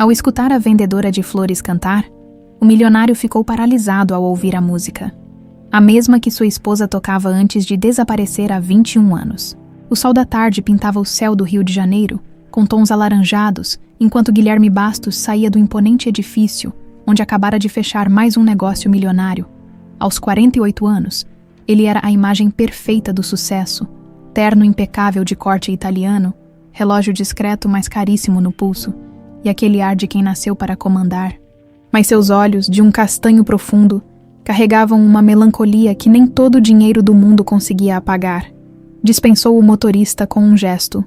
Ao escutar a vendedora de flores cantar, o milionário ficou paralisado ao ouvir a música. A mesma que sua esposa tocava antes de desaparecer há 21 anos. O sol da tarde pintava o céu do Rio de Janeiro, com tons alaranjados, enquanto Guilherme Bastos saía do imponente edifício, onde acabara de fechar mais um negócio milionário. Aos 48 anos, ele era a imagem perfeita do sucesso, terno impecável de corte italiano, relógio discreto mas caríssimo no pulso, e aquele ar de quem nasceu para comandar. Mas seus olhos, de um castanho profundo, carregavam uma melancolia que nem todo o dinheiro do mundo conseguia apagar. Dispensou o motorista com um gesto.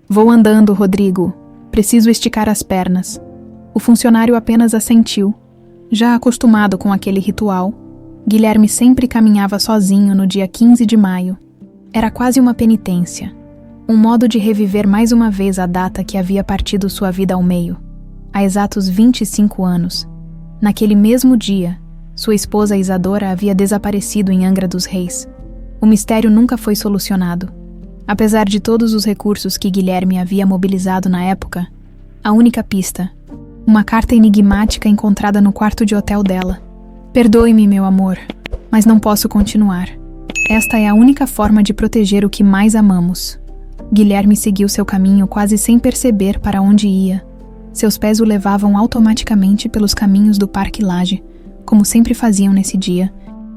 "Vou andando, Rodrigo. Preciso esticar as pernas." O funcionário apenas assentiu. Já acostumado com aquele ritual, Guilherme sempre caminhava sozinho no dia 15 de maio. Era quase uma penitência. Um modo de reviver mais uma vez a data que havia partido sua vida ao meio. Há exatos 25 anos. Naquele mesmo dia, sua esposa Isadora havia desaparecido em Angra dos Reis. O mistério nunca foi solucionado. Apesar de todos os recursos que Guilherme havia mobilizado na época, a única pista, uma carta enigmática encontrada no quarto de hotel dela. "Perdoe-me, meu amor, mas não posso continuar. Esta é a única forma de proteger o que mais amamos." Guilherme seguiu seu caminho quase sem perceber para onde ia. Seus pés o levavam automaticamente pelos caminhos do Parque Lage, como sempre faziam nesse dia.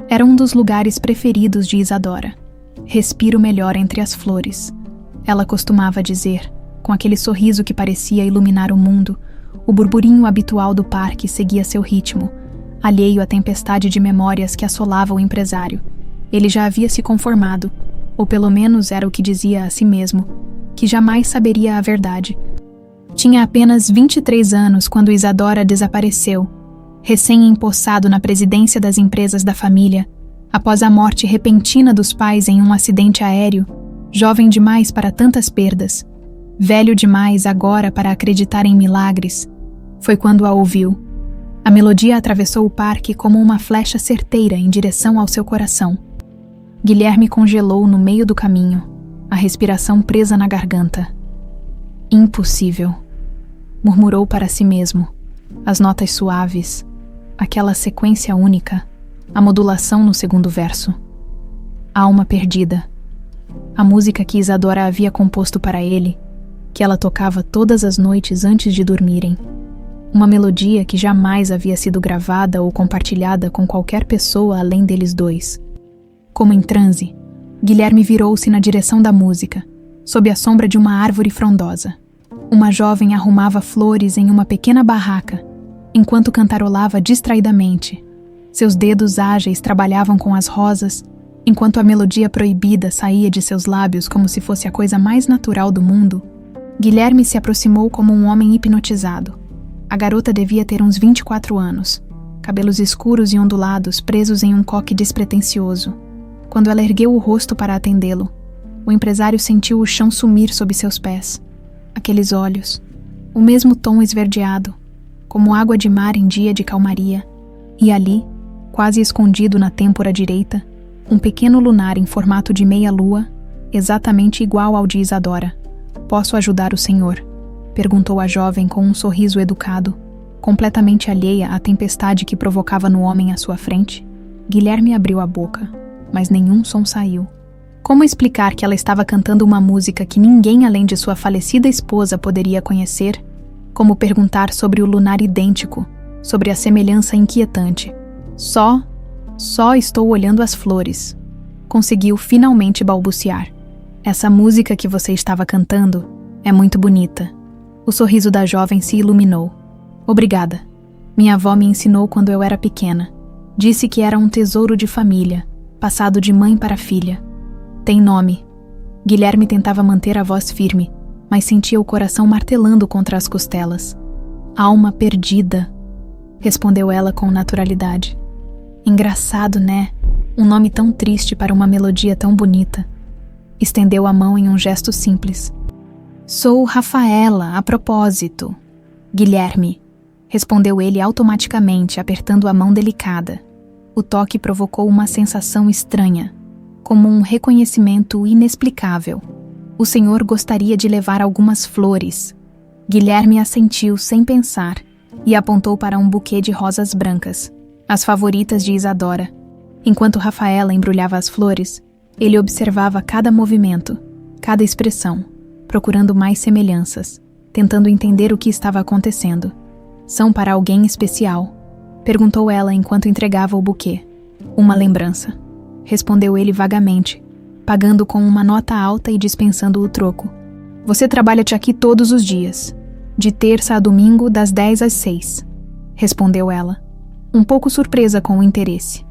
Era um dos lugares preferidos de Isadora. "Respiro melhor entre as flores", ela costumava dizer, com aquele sorriso que parecia iluminar o mundo. O burburinho habitual do parque seguia seu ritmo, alheio à tempestade de memórias que assolava o empresário. Ele já havia se conformado, ou pelo menos era o que dizia a si mesmo, que jamais saberia a verdade. Tinha apenas 23 anos quando Isadora desapareceu, recém-empossado na presidência das empresas da família, após a morte repentina dos pais em um acidente aéreo, jovem demais para tantas perdas, velho demais agora para acreditar em milagres. Foi quando a ouviu. A melodia atravessou o parque como uma flecha certeira em direção ao seu coração. Guilherme congelou no meio do caminho, a respiração presa na garganta. "Impossível", murmurou para si mesmo. As notas suaves, aquela sequência única, a modulação no segundo verso. Alma perdida. A música que Isadora havia composto para ele, que ela tocava todas as noites antes de dormirem. Uma melodia que jamais havia sido gravada ou compartilhada com qualquer pessoa além deles dois. Como em transe, Guilherme virou-se na direção da música, sob a sombra de uma árvore frondosa. Uma jovem arrumava flores em uma pequena barraca, enquanto cantarolava distraidamente. Seus dedos ágeis trabalhavam com as rosas, enquanto a melodia proibida saía de seus lábios como se fosse a coisa mais natural do mundo. Guilherme se aproximou como um homem hipnotizado. A garota devia ter uns 24 anos, cabelos escuros e ondulados presos em um coque despretensioso. Quando ela ergueu o rosto para atendê-lo, o empresário sentiu o chão sumir sob seus pés. Aqueles olhos, o mesmo tom esverdeado, como água de mar em dia de calmaria, e ali, quase escondido na têmpora direita, um pequeno lunar em formato de meia-lua, exatamente igual ao de Isadora. "Posso ajudar o senhor?", perguntou a jovem com um sorriso educado, completamente alheia à tempestade que provocava no homem à sua frente. Guilherme abriu a boca, mas nenhum som saiu. Como explicar que ela estava cantando uma música que ninguém além de sua falecida esposa poderia conhecer? Como perguntar sobre o lunar idêntico, sobre a semelhança inquietante? Só estou olhando as flores", conseguiu finalmente balbuciar. "Essa música que você estava cantando é muito bonita." O sorriso da jovem se iluminou. "Obrigada. Minha avó me ensinou quando eu era pequena. Disse que era um tesouro de família, passado de mãe para filha. Tem nome." Guilherme tentava manter a voz firme, mas sentia o coração martelando contra as costelas. "Alma perdida", respondeu ela com naturalidade. "Engraçado, né? Um nome tão triste para uma melodia tão bonita." Estendeu a mão em um gesto simples. "Sou Rafaela, a propósito." "Guilherme", respondeu ele automaticamente, apertando a mão delicada. O toque provocou uma sensação estranha, como um reconhecimento inexplicável. "O senhor gostaria de levar algumas flores." Guilherme assentiu sem pensar e apontou para um buquê de rosas brancas, as favoritas de Isadora. Enquanto Rafaela embrulhava as flores, ele observava cada movimento, cada expressão, procurando mais semelhanças, tentando entender o que estava acontecendo. São para alguém especial? Perguntou ela enquanto entregava o buquê. Uma lembrança, respondeu ele vagamente, pagando com uma nota alta e dispensando o troco. Você trabalha-te aqui todos os dias, de terça a domingo das 10 às 6, respondeu ela, um pouco surpresa com o interesse.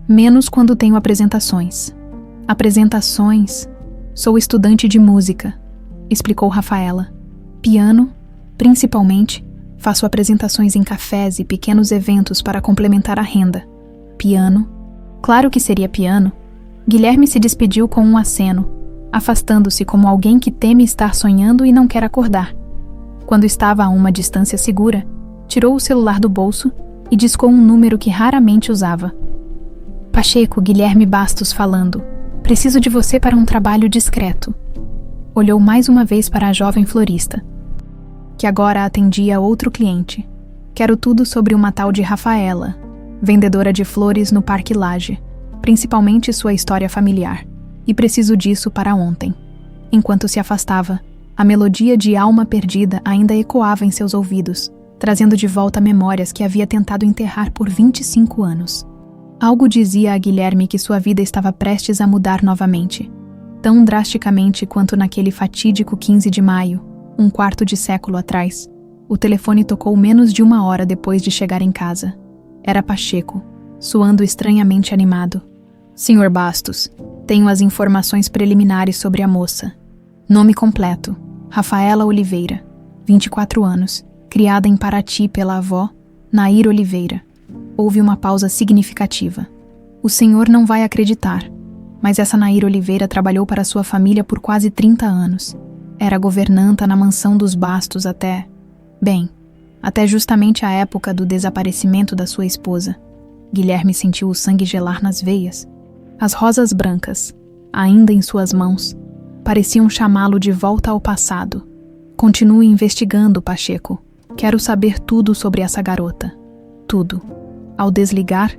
Menos quando tenho apresentações. Apresentações? Sou estudante de música, explicou Rafaela. Piano, principalmente, faço apresentações em cafés e pequenos eventos para complementar a renda. Piano? Claro que seria piano. Guilherme se despediu com um aceno, afastando-se como alguém que teme estar sonhando e não quer acordar. Quando estava a uma distância segura, tirou o celular do bolso e discou um número que raramente usava. Pacheco, Guilherme Bastos falando. Preciso de você para um trabalho discreto. Olhou mais uma vez para a jovem florista, que agora atendia outro cliente. Quero tudo sobre uma tal de Rafaela, vendedora de flores no Parque Lage, principalmente sua história familiar, e preciso disso para ontem. Enquanto se afastava, a melodia de Alma Perdida ainda ecoava em seus ouvidos, trazendo de volta memórias que havia tentado enterrar por 25 anos. Algo dizia a Guilherme que sua vida estava prestes a mudar novamente, tão drasticamente quanto naquele fatídico 15 de maio, um quarto de século atrás. O telefone tocou menos de 1 hora depois de chegar em casa. Era Pacheco, soando estranhamente animado. Senhor Bastos, tenho as informações preliminares sobre a moça. Nome completo, Rafaela Oliveira, 24 anos, criada em Paraty pela avó, Nair Oliveira. Houve uma pausa significativa. O senhor não vai acreditar, mas essa Nair Oliveira trabalhou para sua família por quase 30 anos. Era governanta na mansão dos Bastos até justamente a época do desaparecimento da sua esposa. Guilherme sentiu o sangue gelar nas veias. As rosas brancas, ainda em suas mãos, pareciam chamá-lo de volta ao passado. Continue investigando, Pacheco. Quero saber tudo sobre essa garota. Tudo. Ao desligar,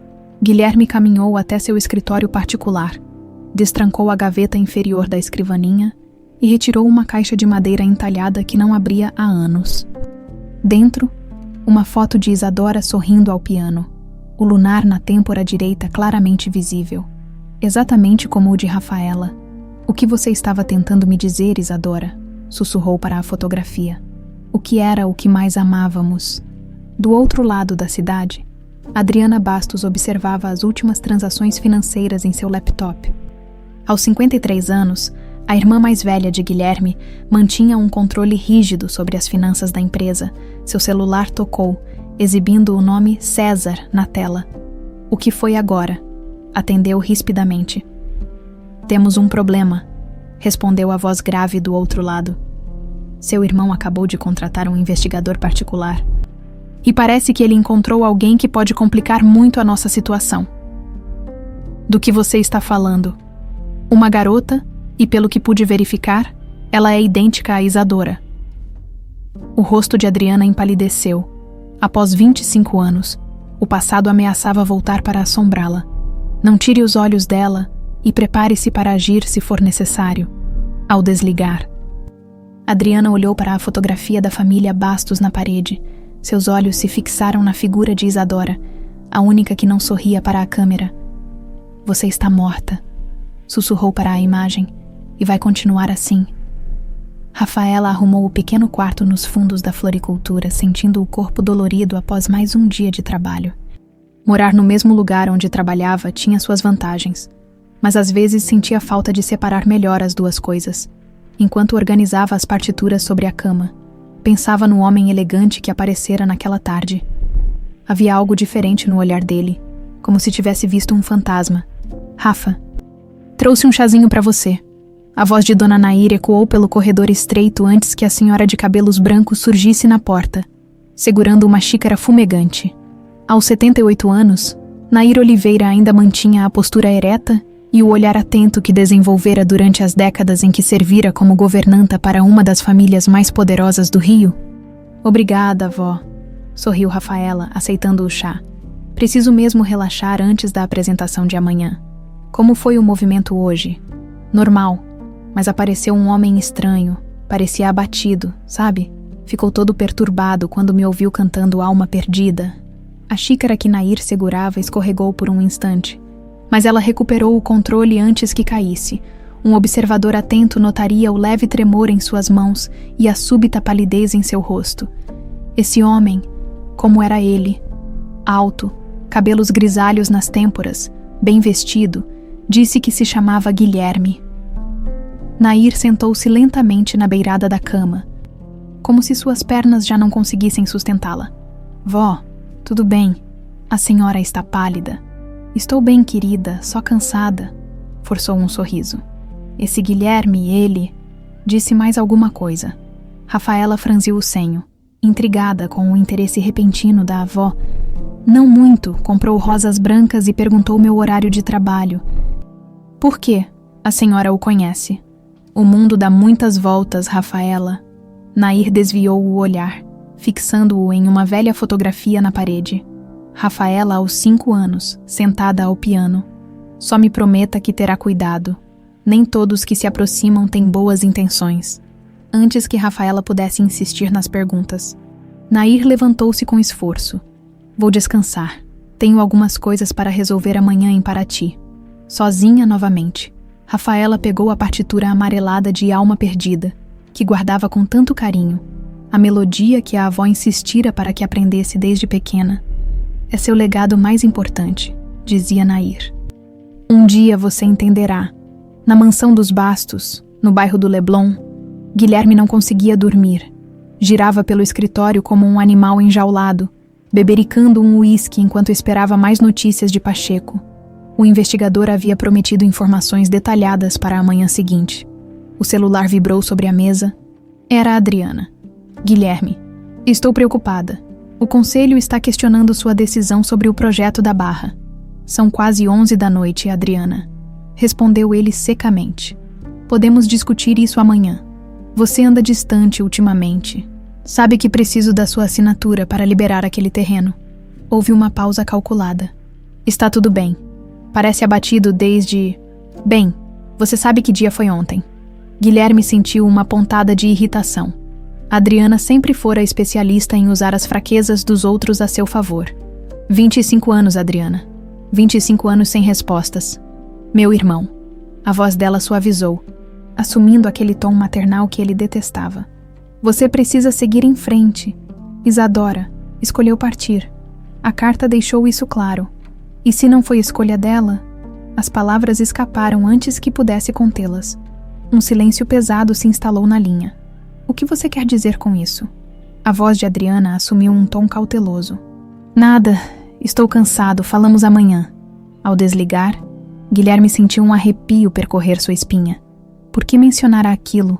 Guilherme caminhou até seu escritório particular, destrancou a gaveta inferior da escrivaninha e retirou uma caixa de madeira entalhada que não abria há anos. Dentro, uma foto de Isadora sorrindo ao piano, o lunar na têmpora direita claramente visível, exatamente como o de Rafaela. O que você estava tentando me dizer, Isadora? Sussurrou para a fotografia. O que era o que mais amávamos? Do outro lado da cidade, Adriana Bastos observava as últimas transações financeiras em seu laptop. Aos 53 anos, a irmã mais velha de Guilherme mantinha um controle rígido sobre as finanças da empresa. Seu celular tocou, exibindo o nome César na tela. O que foi agora? Atendeu rispidamente. Temos um problema, respondeu a voz grave do outro lado. Seu irmão acabou de contratar um investigador particular. E parece que ele encontrou alguém que pode complicar muito a nossa situação. Do que você está falando? Uma garota, e pelo que pude verificar, ela é idêntica a Isadora. O rosto de Adriana empalideceu. Após 25 anos, o passado ameaçava voltar para assombrá-la. Não tire os olhos dela e prepare-se para agir se for necessário. Ao desligar, Adriana olhou para a fotografia da família Bastos na parede. Seus olhos se fixaram na figura de Isadora, a única que não sorria para a câmera. Você está morta, sussurrou para a imagem, e vai continuar assim. Rafaela arrumou o pequeno quarto nos fundos da floricultura, sentindo o corpo dolorido após mais um dia de trabalho. Morar no mesmo lugar onde trabalhava tinha suas vantagens, mas às vezes sentia falta de separar melhor as duas coisas. Enquanto organizava as partituras sobre a cama, pensava no homem elegante que aparecera naquela tarde. Havia algo diferente no olhar dele, como se tivesse visto um fantasma. Rafa, trouxe um chazinho para você. A voz de Dona Nair ecoou pelo corredor estreito antes que a senhora de cabelos brancos surgisse na porta, segurando uma xícara fumegante. Aos 78 anos, Nair Oliveira ainda mantinha a postura ereta e o olhar atento que desenvolvera durante as décadas em que servira como governanta para uma das famílias mais poderosas do Rio. Obrigada, avó, sorriu Rafaela, aceitando o chá. Preciso mesmo relaxar antes da apresentação de amanhã. Como foi o movimento hoje? Normal, mas apareceu um homem estranho, parecia abatido, sabe? Ficou todo perturbado quando me ouviu cantando Alma Perdida. A xícara que Nair segurava escorregou por um instante, mas ela recuperou o controle antes que caísse. Um observador atento notaria o leve tremor em suas mãos e a súbita palidez em seu rosto. Esse homem, como era ele, alto, cabelos grisalhos nas têmporas, bem vestido, disse que se chamava Guilherme. Nair sentou-se lentamente na beirada da cama, como se suas pernas já não conseguissem sustentá-la. Vó, tudo bem. A senhora está pálida. Estou bem, querida, só cansada. Forçou um sorriso. Esse Guilherme, ele... Disse mais alguma coisa. Rafaela franziu o senho, intrigada com o interesse repentino da avó. Não muito, comprou rosas brancas e perguntou meu horário de trabalho. Por quê? A senhora o conhece. O mundo dá muitas voltas, Rafaela. Nair desviou o olhar, fixando-o em uma velha fotografia na parede. Rafaela aos 5 anos, sentada ao piano. Só me prometa que terá cuidado. Nem todos que se aproximam têm boas intenções. Antes que Rafaela pudesse insistir nas perguntas, Nair levantou-se com esforço. Vou descansar. Tenho algumas coisas para resolver amanhã em Paraty. Sozinha novamente, Rafaela pegou a partitura amarelada de Alma Perdida, que guardava com tanto carinho, a melodia que a avó insistira para que aprendesse desde pequena. É seu legado mais importante, dizia Nair. Um dia você entenderá. Na mansão dos Bastos, no bairro do Leblon, Guilherme não conseguia dormir. Girava pelo escritório como um animal enjaulado, bebericando um uísque enquanto esperava mais notícias de Pacheco. O investigador havia prometido informações detalhadas para a manhã seguinte. O celular vibrou sobre a mesa. Era a Adriana. Guilherme, estou preocupada. O conselho está questionando sua decisão sobre o projeto da Barra. São quase 11 da noite, Adriana. Respondeu ele secamente. Podemos discutir isso amanhã. Você anda distante ultimamente. Sabe que preciso da sua assinatura para liberar aquele terreno. Houve uma pausa calculada. Está tudo bem. Parece abatido desde... Bem, você sabe que dia foi ontem. Guilherme sentiu uma pontada de irritação. Adriana sempre fora especialista em usar as fraquezas dos outros a seu favor. 25 anos, Adriana. 25 anos sem respostas. Meu irmão. A voz dela suavizou, assumindo aquele tom maternal que ele detestava. Você precisa seguir em frente. Isadora escolheu partir. A carta deixou isso claro. E se não foi escolha dela? As palavras escaparam antes que pudesse contê-las. Um silêncio pesado se instalou na linha. O que você quer dizer com isso? A voz de Adriana assumiu um tom cauteloso. Nada. Estou cansado. Falamos amanhã. Ao desligar, Guilherme sentiu um arrepio percorrer sua espinha. Por que mencionara aquilo?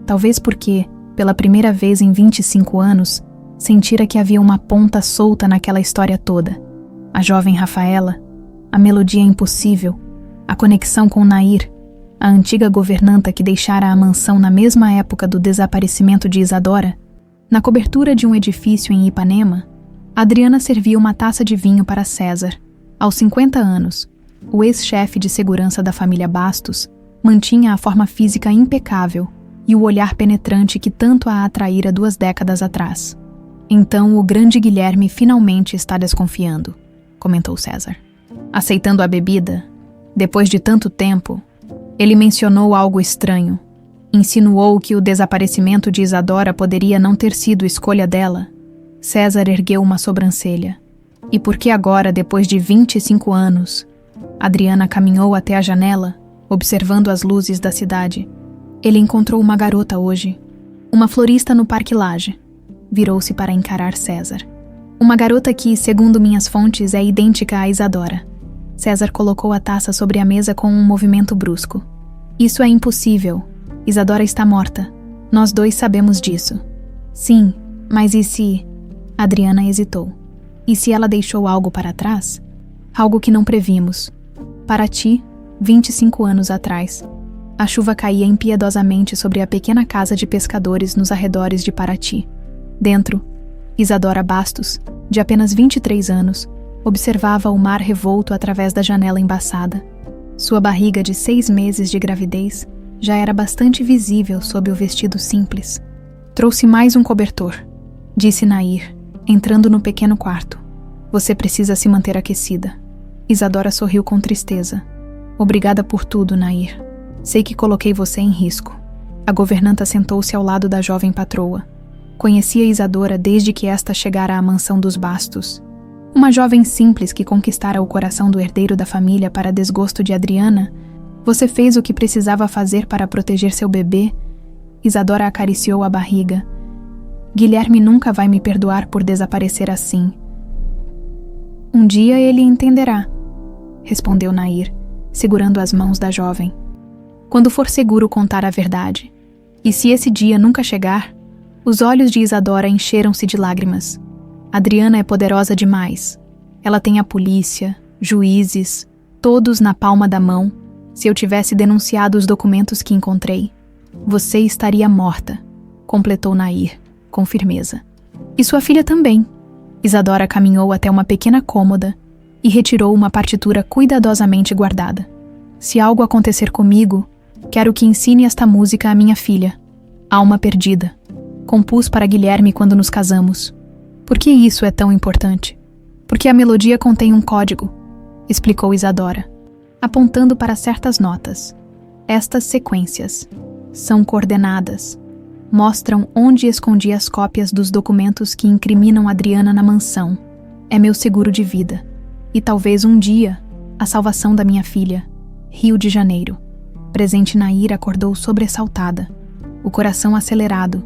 Talvez porque, pela primeira vez em 25 anos, sentira que havia uma ponta solta naquela história toda. A jovem Rafaela, a melodia impossível, a conexão com Nair, a antiga governanta que deixara a mansão na mesma época do desaparecimento de Isadora. Na cobertura de um edifício em Ipanema, Adriana servia uma taça de vinho para César. Aos 50 anos, o ex-chefe de segurança da família Bastos mantinha a forma física impecável e o olhar penetrante que tanto a atraíra 2 décadas atrás. Então o grande Guilherme finalmente está desconfiando, comentou César. Aceitando a bebida, depois de tanto tempo, ele mencionou algo estranho. Insinuou que o desaparecimento de Isadora poderia não ter sido escolha dela. César ergueu uma sobrancelha. E por que agora, depois de 25 anos? Adriana caminhou até a janela, observando as luzes da cidade. Ele encontrou uma garota hoje. Uma florista no Parque Lage. Virou-se para encarar César. Uma garota que, segundo minhas fontes, é idêntica a Isadora. César colocou a taça sobre a mesa com um movimento brusco. Isso é impossível. Isadora está morta. Nós 2 sabemos disso. Sim, mas e se... Adriana hesitou. E se ela deixou algo para trás? Algo que não previmos. Paraty, 25 anos atrás. A chuva caía impiedosamente sobre a pequena casa de pescadores nos arredores de Paraty. Dentro, Isadora Bastos, de apenas 23 anos, observava o mar revolto através da janela embaçada. Sua barriga de 6 meses de gravidez já era bastante visível sob o vestido simples. Trouxe mais um cobertor, disse Nair, entrando no pequeno quarto. Você precisa se manter aquecida. Isadora sorriu com tristeza. Obrigada por tudo, Nair. Sei que coloquei você em risco. A governanta sentou-se ao lado da jovem patroa. Conhecia Isadora desde que esta chegara à mansão dos Bastos. Uma jovem simples que conquistara o coração do herdeiro da família para desgosto de Adriana. Você fez o que precisava fazer para proteger seu bebê. Isadora acariciou a barriga. Guilherme nunca vai me perdoar por desaparecer assim. Um dia ele entenderá, respondeu Nair, segurando as mãos da jovem. Quando for seguro contar a verdade. E se esse dia nunca chegar? Os olhos de Isadora encheram-se de lágrimas. Adriana é poderosa demais. Ela tem a polícia, juízes, todos na palma da mão. Se eu tivesse denunciado os documentos que encontrei, você estaria morta, completou Nair, com firmeza. E sua filha também. Isadora caminhou até uma pequena cômoda e retirou uma partitura cuidadosamente guardada. Se algo acontecer comigo, quero que ensine esta música à minha filha. Alma Perdida. Compus para Guilherme quando nos casamos. Por que isso é tão importante? Porque a melodia contém um código, explicou Isadora, apontando para certas notas. Estas sequências são coordenadas. Mostram onde escondi as cópias dos documentos que incriminam Adriana na mansão. É meu seguro de vida. E talvez um dia, a salvação da minha filha. Rio de Janeiro. Presente Nair acordou sobressaltada. O coração acelerado.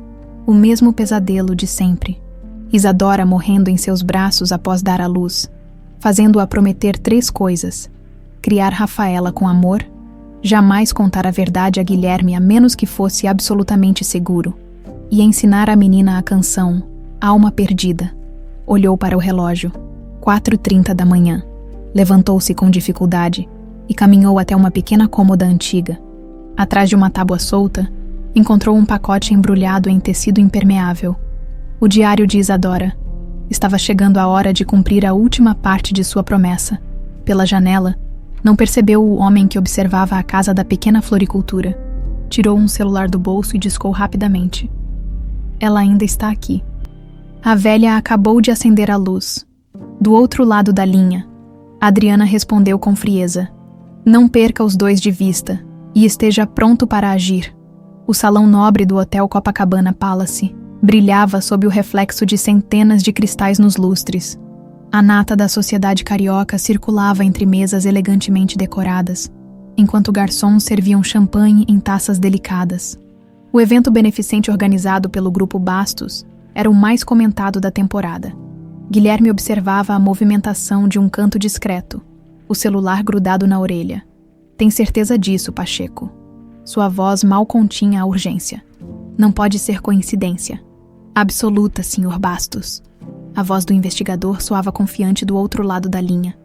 O mesmo pesadelo de sempre. Isadora morrendo em seus braços após dar à luz. Fazendo-a prometer 3 coisas. Criar Rafaela com amor. Jamais contar a verdade a Guilherme a menos que fosse absolutamente seguro. E ensinar a menina a canção Alma Perdida. Olhou para o relógio. 4h30 da manhã. Levantou-se com dificuldade e caminhou até uma pequena cômoda antiga. Atrás de uma tábua solta, encontrou um pacote embrulhado em tecido impermeável. O diário de Isadora. Estava chegando a hora de cumprir a última parte de sua promessa. Pela janela, não percebeu o homem que observava a casa da pequena floricultura. Tirou um celular do bolso e discou rapidamente. Ela ainda está aqui. A velha acabou de acender a luz. Do outro lado da linha, Adriana respondeu com frieza. Não perca os 2 de vista e esteja pronto para agir. O salão nobre do Hotel Copacabana Palace brilhava sob o reflexo de centenas de cristais nos lustres. A nata da sociedade carioca circulava entre mesas elegantemente decoradas, enquanto garçons serviam champanhe em taças delicadas. O evento beneficente organizado pelo Grupo Bastos era o mais comentado da temporada. Guilherme observava a movimentação de um canto discreto, o celular grudado na orelha. Tem certeza disso, Pacheco? Sua voz mal continha a urgência. Não pode ser coincidência. Absoluta, Sr. Bastos. A voz do investigador soava confiante do outro lado da linha.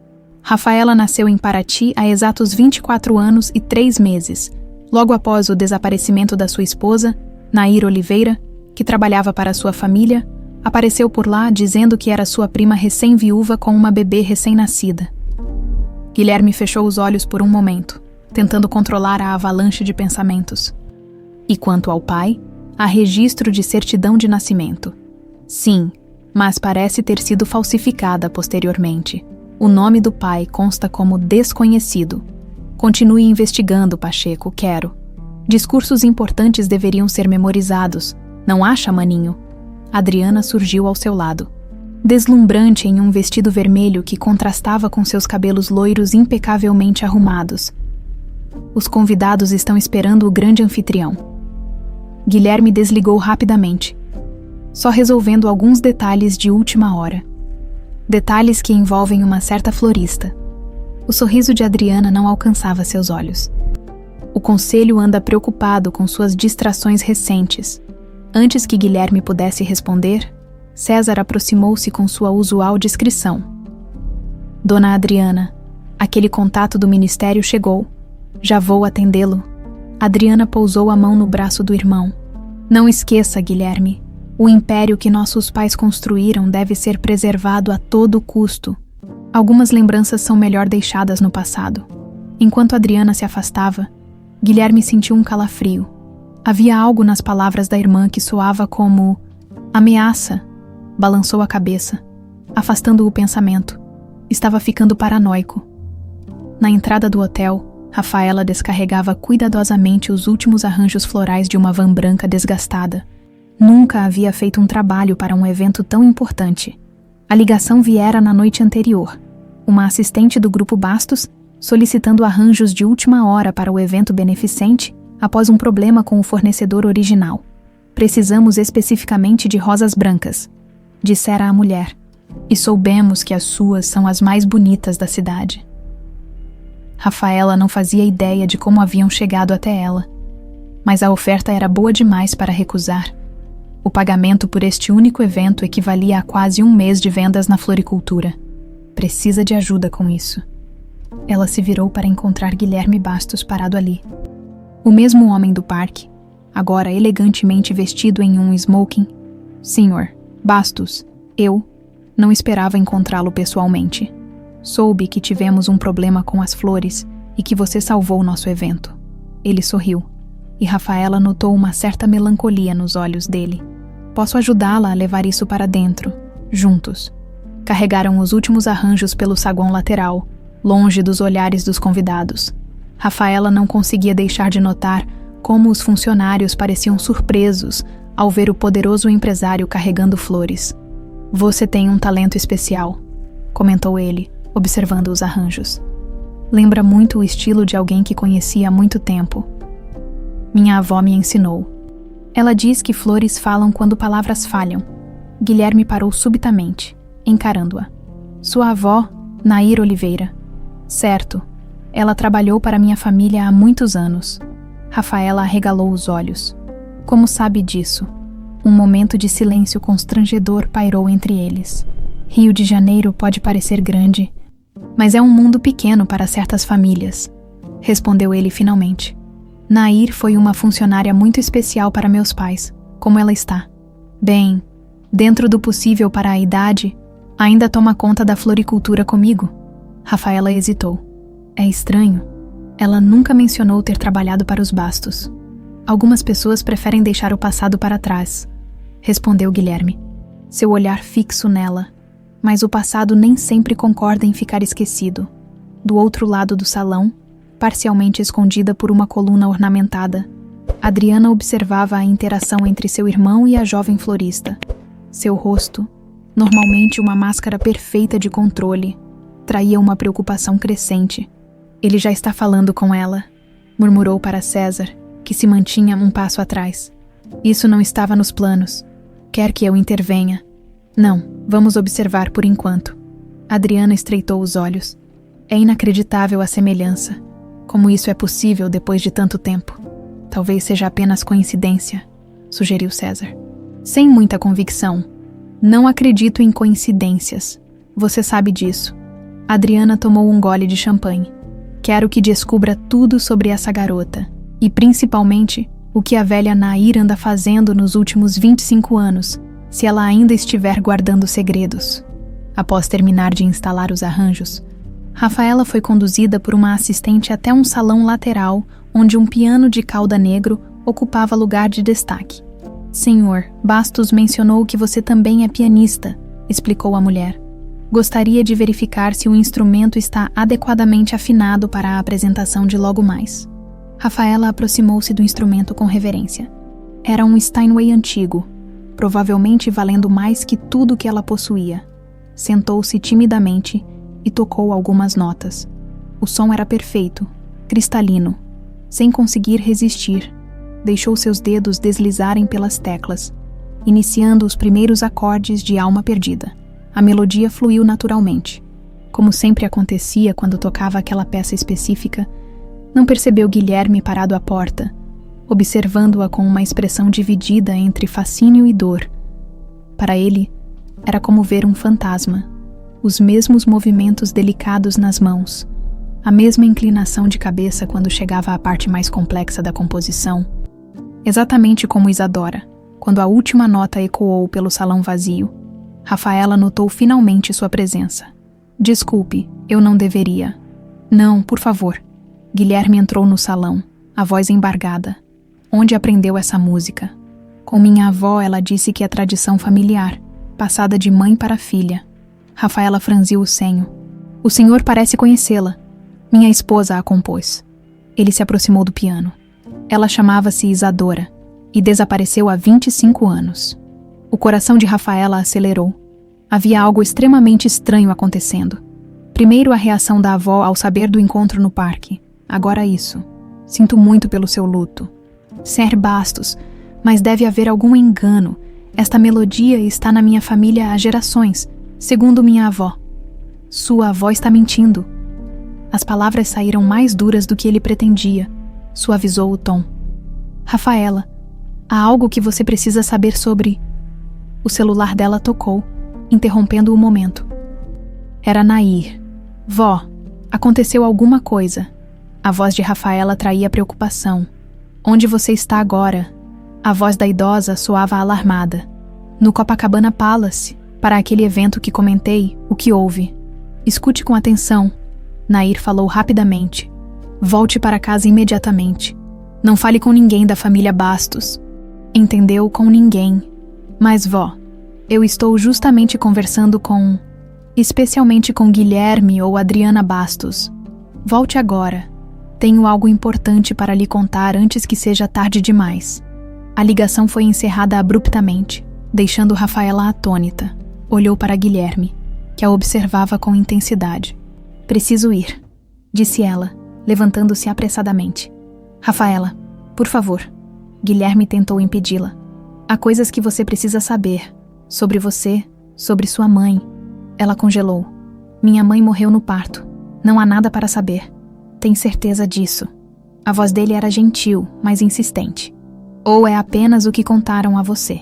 Rafaela nasceu em Paraty há exatos 24 anos e 3 meses, logo após o desaparecimento da sua esposa, Nair Oliveira, que trabalhava para sua família, apareceu por lá dizendo que era sua prima recém-viúva com uma bebê recém-nascida. Guilherme fechou os olhos por um momento, tentando controlar a avalanche de pensamentos. E quanto ao pai, há registro de certidão de nascimento. Sim, mas parece ter sido falsificada posteriormente. O nome do pai consta como desconhecido. Continue investigando, Pacheco, quero. Discursos importantes deveriam ser memorizados, não acha, maninho? Adriana surgiu ao seu lado. Deslumbrante em um vestido vermelho que contrastava com seus cabelos loiros impecavelmente arrumados. Os convidados estão esperando o grande anfitrião. Guilherme desligou rapidamente, só resolvendo alguns detalhes de última hora. Detalhes que envolvem uma certa florista. O sorriso de Adriana não alcançava seus olhos. O conselho anda preocupado com suas distrações recentes. Antes que Guilherme pudesse responder, César aproximou-se com sua usual discrição. Dona Adriana, aquele contato do ministério chegou. Já vou atendê-lo. Adriana pousou a mão no braço do irmão. Não esqueça, Guilherme. O império que nossos pais construíram deve ser preservado a todo custo. Algumas lembranças são melhor deixadas no passado. Enquanto Adriana se afastava, Guilherme sentiu um calafrio. Havia algo nas palavras da irmã que soava como ameaça. Balançou a cabeça, afastando o pensamento. Estava ficando paranoico. Na entrada do hotel, Rafaela descarregava cuidadosamente os últimos arranjos florais de uma van branca desgastada. Nunca havia feito um trabalho para um evento tão importante. A ligação viera na noite anterior. Uma assistente do Grupo Bastos solicitando arranjos de última hora para o evento beneficente após um problema com o fornecedor original. Precisamos especificamente de rosas brancas, dissera a mulher, e soubemos que as suas são as mais bonitas da cidade. Rafaela não fazia ideia de como haviam chegado até ela, mas a oferta era boa demais para recusar. O pagamento por este único evento equivalia a quase um mês de vendas na floricultura. Precisa de ajuda com isso. Ela se virou para encontrar Guilherme Bastos parado ali. O mesmo homem do parque, agora elegantemente vestido em um smoking. Senhor Bastos, eu não esperava encontrá-lo pessoalmente. Soube que tivemos um problema com as flores e que você salvou nosso evento. Ele sorriu, e Rafaela notou uma certa melancolia nos olhos dele. Posso ajudá-la a levar isso para dentro, juntos. Carregaram os últimos arranjos pelo saguão lateral, longe dos olhares dos convidados. Rafaela não conseguia deixar de notar como os funcionários pareciam surpresos ao ver o poderoso empresário carregando flores. Você tem um talento especial, comentou ele, observando os arranjos. Lembra muito o estilo de alguém que conhecia há muito tempo. Minha avó me ensinou. Ela diz que flores falam quando palavras falham. Guilherme parou subitamente, encarando-a. Sua avó, Nair Oliveira. Certo, ela trabalhou para minha família há muitos anos. Rafaela arregalou os olhos. Como sabe disso? Um momento de silêncio constrangedor pairou entre eles. Rio de Janeiro pode parecer grande, mas é um mundo pequeno para certas famílias, respondeu ele finalmente. Nair foi uma funcionária muito especial para meus pais. Como ela está? Bem, dentro do possível para a idade, ainda toma conta da floricultura comigo. Rafaela hesitou. É estranho. Ela nunca mencionou ter trabalhado para os Bastos. Algumas pessoas preferem deixar o passado para trás, respondeu Guilherme, seu olhar fixo nela. Mas o passado nem sempre concorda em ficar esquecido. Do outro lado do salão, parcialmente escondida por uma coluna ornamentada, Adriana observava a interação entre seu irmão e a jovem florista. Seu rosto, normalmente uma máscara perfeita de controle, traía uma preocupação crescente. Ele já está falando com ela, murmurou para César, que se mantinha um passo atrás. Isso não estava nos planos. Quer que eu intervenha? Não, vamos observar por enquanto. Adriana estreitou os olhos. É inacreditável a semelhança. Como isso é possível depois de tanto tempo? Talvez seja apenas coincidência, sugeriu César. Sem muita convicção. Não acredito em coincidências. Você sabe disso. Adriana tomou um gole de champanhe. Quero que descubra tudo sobre essa garota. E principalmente, o que a velha Nair anda fazendo nos últimos 25 anos, se ela ainda estiver guardando segredos. Após terminar de instalar os arranjos, Rafaela foi conduzida por uma assistente até um salão lateral, onde um piano de cauda negro ocupava lugar de destaque. Senhor, Bastos mencionou que você também é pianista, explicou a mulher. Gostaria de verificar se o instrumento está adequadamente afinado para a apresentação de logo mais. Rafaela aproximou-se do instrumento com reverência. Era um Steinway antigo, provavelmente valendo mais que tudo que ela possuía. Sentou-se timidamente e tocou algumas notas. O som era perfeito, cristalino. Sem conseguir resistir, deixou seus dedos deslizarem pelas teclas, iniciando os primeiros acordes de Alma Perdida. A melodia fluiu naturalmente. Como sempre acontecia quando tocava aquela peça específica, não percebeu Guilherme parado à porta, observando-a com uma expressão dividida entre fascínio e dor. Para ele, era como ver um fantasma. Os mesmos movimentos delicados nas mãos, a mesma inclinação de cabeça quando chegava à parte mais complexa da composição. Exatamente como Isadora, Quando a última nota ecoou pelo salão vazio, Rafaela notou finalmente sua presença. Desculpe, eu não deveria. Não, por favor. Guilherme entrou no salão, a voz embargada. Onde aprendeu essa música? Com minha avó, ela disse que é tradição familiar, passada de mãe para filha. Rafaela franziu o senho. O senhor parece conhecê-la. Minha esposa a compôs. Ele se aproximou do piano. Ela chamava-se Isadora e desapareceu há 25 anos. O coração de Rafaela acelerou. Havia algo extremamente estranho acontecendo. Primeiro a reação da avó ao saber do encontro no parque. Agora isso. Sinto muito pelo seu luto. Ser Bastos, mas deve haver algum engano. Esta melodia está na minha família há gerações, segundo minha avó. Sua avó está mentindo. As palavras saíram mais duras do que ele pretendia. Suavizou o tom. Rafaela, há algo que você precisa saber sobre... O celular dela tocou, interrompendo o momento. Era Nair. Vó, aconteceu alguma coisa. A voz de Rafaela traía preocupação. Onde você está agora? A voz da idosa soava alarmada. No Copacabana Palace, para aquele evento que comentei, o que houve. Escute com atenção. Nair falou rapidamente. Volte para casa imediatamente. Não fale com ninguém da família Bastos. Entendeu? Com ninguém. Mas, vó, eu estou justamente conversando com... especialmente com Guilherme ou Adriana Bastos. Volte agora. Tenho algo importante para lhe contar antes que seja tarde demais. A ligação foi encerrada abruptamente, deixando Rafaela atônita. Olhou para Guilherme, que a observava com intensidade. Preciso ir, disse ela, levantando-se apressadamente. Rafaela, por favor. Guilherme tentou impedi-la. Há coisas que você precisa saber. Sobre você, sobre sua mãe. Ela congelou. Minha mãe morreu no parto. Não há nada para saber. Tem certeza disso? A voz dele era gentil, mas insistente. Ou é apenas o que contaram a você?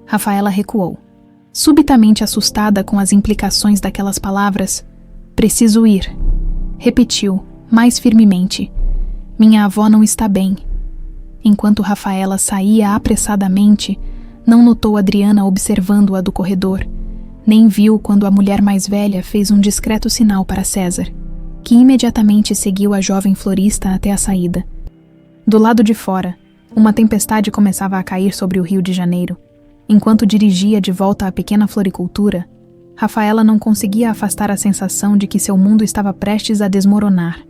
Rafaela recuou. Subitamente assustada com as implicações daquelas palavras, preciso ir. Repetiu, mais firmemente. Minha avó não está bem. Enquanto Rafaela saía apressadamente, não notou Adriana observando-a do corredor, nem viu quando a mulher mais velha fez um discreto sinal para César, que imediatamente seguiu a jovem florista até a saída. Do lado de fora, uma tempestade começava a cair sobre o Rio de Janeiro. Enquanto dirigia de volta à pequena floricultura, Rafaela não conseguia afastar a sensação de que seu mundo estava prestes a desmoronar.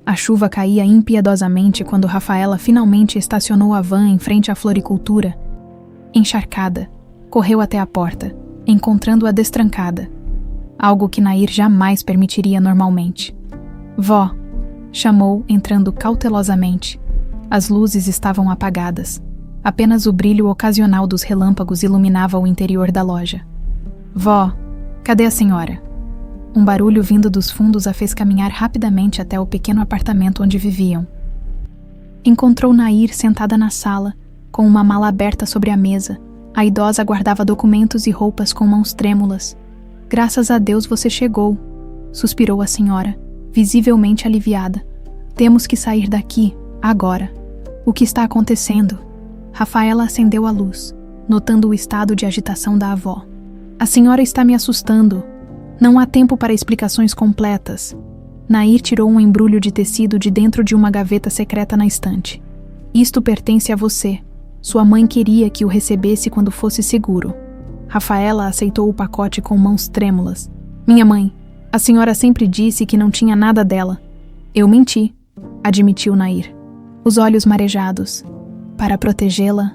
A chuva caía impiedosamente quando Rafaela finalmente estacionou a van em frente à floricultura. Encharcada, correu até a porta, encontrando-a destrancada. Algo que Nair jamais permitiria normalmente. Vó, chamou, entrando cautelosamente. As luzes estavam apagadas. Apenas o brilho ocasional dos relâmpagos iluminava o interior da loja. Vó, cadê a senhora? Um barulho vindo dos fundos a fez caminhar rapidamente até o pequeno apartamento onde viviam. Encontrou Nair sentada na sala, com uma mala aberta sobre a mesa. A idosa guardava documentos e roupas com mãos trêmulas. Graças a Deus você chegou, suspirou a senhora, visivelmente aliviada. Temos que sair daqui, agora. O que está acontecendo? Rafaela acendeu a luz, notando o estado de agitação da avó. A senhora está me assustando. Não há tempo para explicações completas. Nair tirou um embrulho de tecido de dentro de uma gaveta secreta na estante. Isto pertence a você. Sua mãe queria que o recebesse quando fosse seguro. Rafaela aceitou o pacote com mãos trêmulas. Minha mãe, a senhora sempre disse que não tinha nada dela. Eu menti, admitiu Nair. Os olhos marejados. Para protegê-la,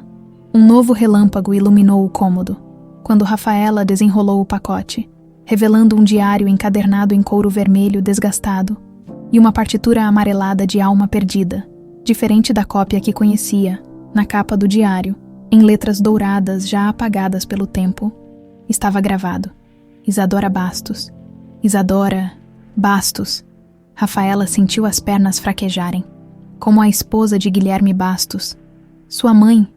um novo relâmpago iluminou o cômodo, quando Rafaela desenrolou o pacote, revelando um diário encadernado em couro vermelho desgastado e uma partitura amarelada de alma perdida, diferente da cópia que conhecia. Na capa do diário, em letras douradas já apagadas pelo tempo, estava gravado: Isadora Bastos. Isadora Bastos. Rafaela sentiu as pernas fraquejarem, como a esposa de Guilherme Bastos. Sua mãe,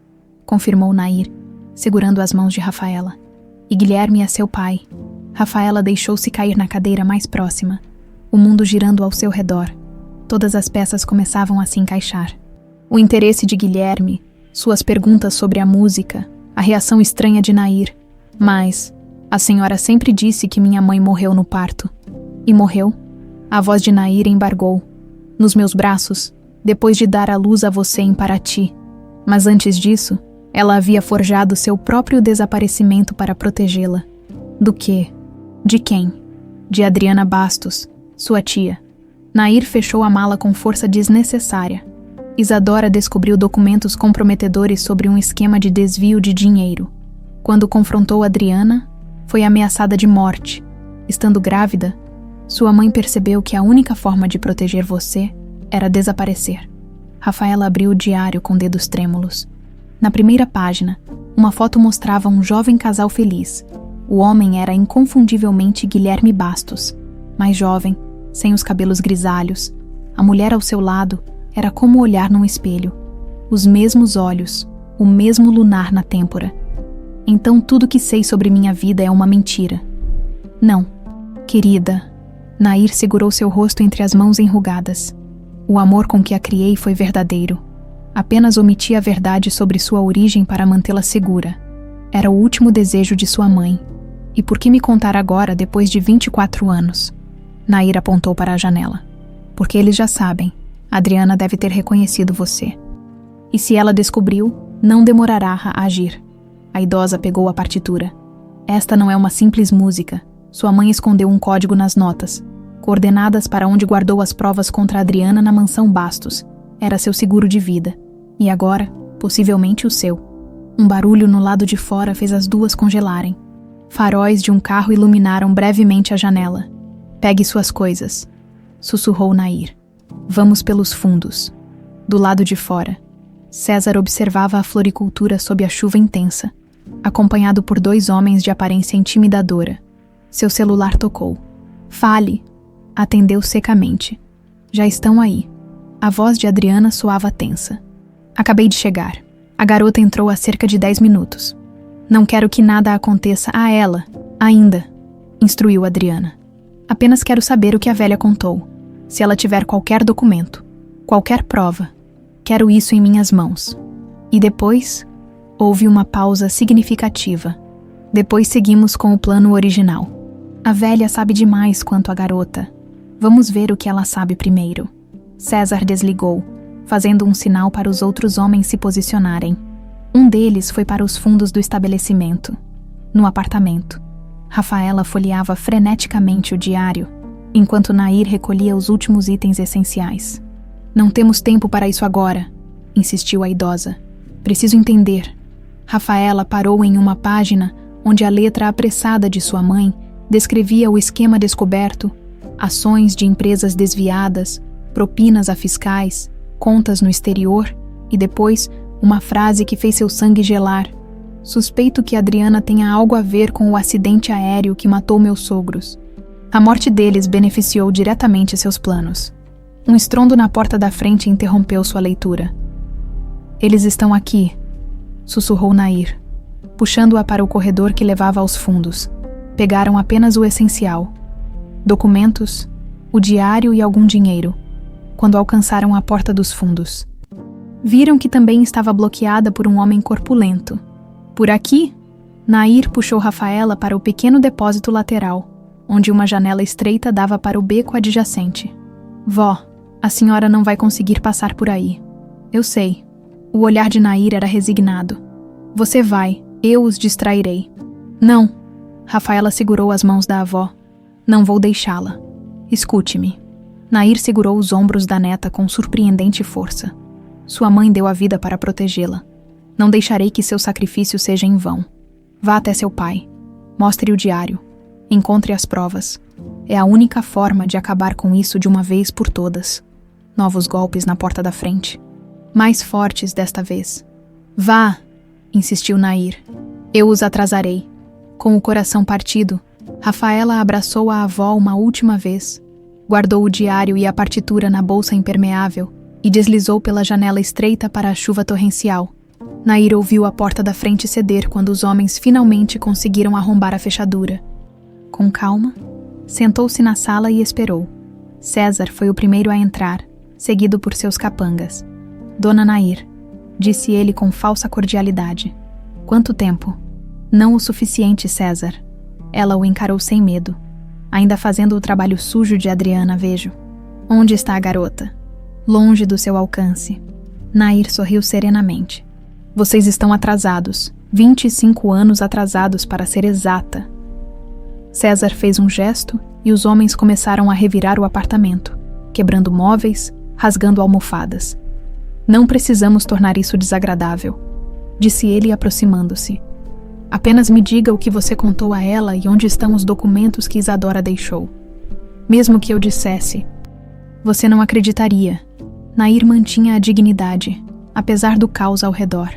confirmou Nair, segurando as mãos de Rafaela. E Guilherme é seu pai. Rafaela deixou-se cair na cadeira mais próxima, o mundo girando ao seu redor. Todas as peças começavam a se encaixar. O interesse de Guilherme, suas perguntas sobre a música, A reação estranha de Nair. Mas a senhora sempre disse que minha mãe morreu no parto. E morreu? A voz de Nair embargou. Nos meus braços, depois de dar à luz a você em Paraty. Mas antes disso, ela havia forjado seu próprio desaparecimento para protegê-la. Do quê? De quem? De Adriana Bastos, sua tia. Nair fechou a mala com força desnecessária. Isadora descobriu documentos comprometedores sobre um esquema de desvio de dinheiro. Quando confrontou Adriana, foi ameaçada de morte. Estando grávida, sua mãe percebeu que a única forma de proteger você era desaparecer. Rafaela abriu o diário com dedos trêmulos. Na primeira página, uma foto mostrava um jovem casal feliz. O homem era inconfundivelmente Guilherme Bastos, mais jovem, sem os cabelos grisalhos. A mulher ao seu lado era como olhar num espelho. Os mesmos olhos, o mesmo lunar na têmpora. Então tudo que sei sobre minha vida é uma mentira. Não, querida. Nair segurou seu rosto entre as mãos enrugadas. O amor com que a criei foi verdadeiro. Apenas omiti a verdade sobre sua origem para mantê-la segura. Era o último desejo de sua mãe. E por que me contar agora, depois de 24 anos? Nair apontou para a janela. Porque eles já sabem. Adriana deve ter reconhecido você. E se ela descobriu, não demorará a agir. A idosa pegou a partitura. Esta não é uma simples música. Sua mãe escondeu um código nas notas, coordenadas para onde guardou as provas contra Adriana na mansão Bastos. Era seu seguro de vida. E agora, possivelmente o seu. Um barulho no lado de fora fez as duas congelarem. Faróis de um carro iluminaram brevemente a janela. Pegue suas coisas, sussurrou Nair. Vamos pelos fundos. Do lado de fora, César observava a floricultura sob a chuva intensa, acompanhado por 2 homens de aparência intimidadora. Seu celular tocou. Fale, atendeu secamente. Já estão aí. A voz de Adriana soava tensa. Acabei de chegar. A garota entrou há cerca de 10 minutos. Não quero que nada aconteça a ela, ainda, instruiu Adriana. Apenas quero saber o que a velha contou. Se ela tiver qualquer documento, qualquer prova, quero isso em minhas mãos. E depois, houve uma pausa significativa. Depois seguimos com o plano original. A velha sabe demais quanto a garota. Vamos ver o que ela sabe primeiro. César desligou, fazendo um sinal para os outros homens se posicionarem. Um deles foi para os fundos do estabelecimento. No apartamento, Rafaela folheava freneticamente o diário, enquanto Nair recolhia os últimos itens essenciais. Não temos tempo para isso agora, insistiu a idosa. Preciso entender. Rafaela parou em uma página onde a letra apressada de sua mãe descrevia o esquema descoberto, ações de empresas desviadas, propinas a fiscais, contas no exterior e depois uma frase que fez seu sangue gelar. Suspeito que Adriana tenha algo a ver com o acidente aéreo que matou meus sogros. A morte deles beneficiou diretamente seus planos. Um estrondo na porta da frente interrompeu sua leitura. Eles estão aqui, sussurrou Nair, puxando-a para o corredor que levava aos fundos. Pegaram apenas o essencial. Documentos, o diário e algum dinheiro, quando alcançaram a porta dos fundos. Viram que também estava bloqueada por um homem corpulento. Por aqui, Nair puxou Rafaela para o pequeno depósito lateral, onde uma janela estreita dava para o beco adjacente. Vó, a senhora não vai conseguir passar por aí. Eu sei. O olhar de Nair era resignado. Você vai, eu os distrairei. Não. Rafaela segurou as mãos da avó. Não vou deixá-la. Escute-me. Nair segurou os ombros da neta com surpreendente força. Sua mãe deu a vida para protegê-la. Não deixarei que seu sacrifício seja em vão. Vá até seu pai. Mostre o diário. Encontre as provas. É a única forma de acabar com isso de uma vez por todas. Novos golpes na porta da frente. Mais fortes desta vez. Vá, insistiu Nair. Eu os atrasarei. Com o coração partido, Rafaela abraçou a avó uma última vez. Guardou o diário e a partitura na bolsa impermeável e deslizou pela janela estreita para a chuva torrencial. Nair ouviu a porta da frente ceder quando os homens finalmente conseguiram arrombar a fechadura. Com calma, sentou-se na sala e esperou. César foi o primeiro a entrar, seguido por seus capangas. Dona Nair, disse ele com falsa cordialidade. Quanto tempo? Não o suficiente, César. Ela o encarou sem medo. Ainda fazendo o trabalho sujo de Adriana, vejo. Onde está a garota? Longe do seu alcance. Nair sorriu serenamente. Vocês estão atrasados. 25 anos atrasados, para ser exata. César fez um gesto e os homens começaram a revirar o apartamento, quebrando móveis, rasgando almofadas. Não precisamos tornar isso desagradável, disse ele aproximando-se. Apenas me diga o que você contou a ela e onde estão os documentos que Isadora deixou. Mesmo que eu dissesse, você não acreditaria. Nair mantinha a dignidade, apesar do caos ao redor.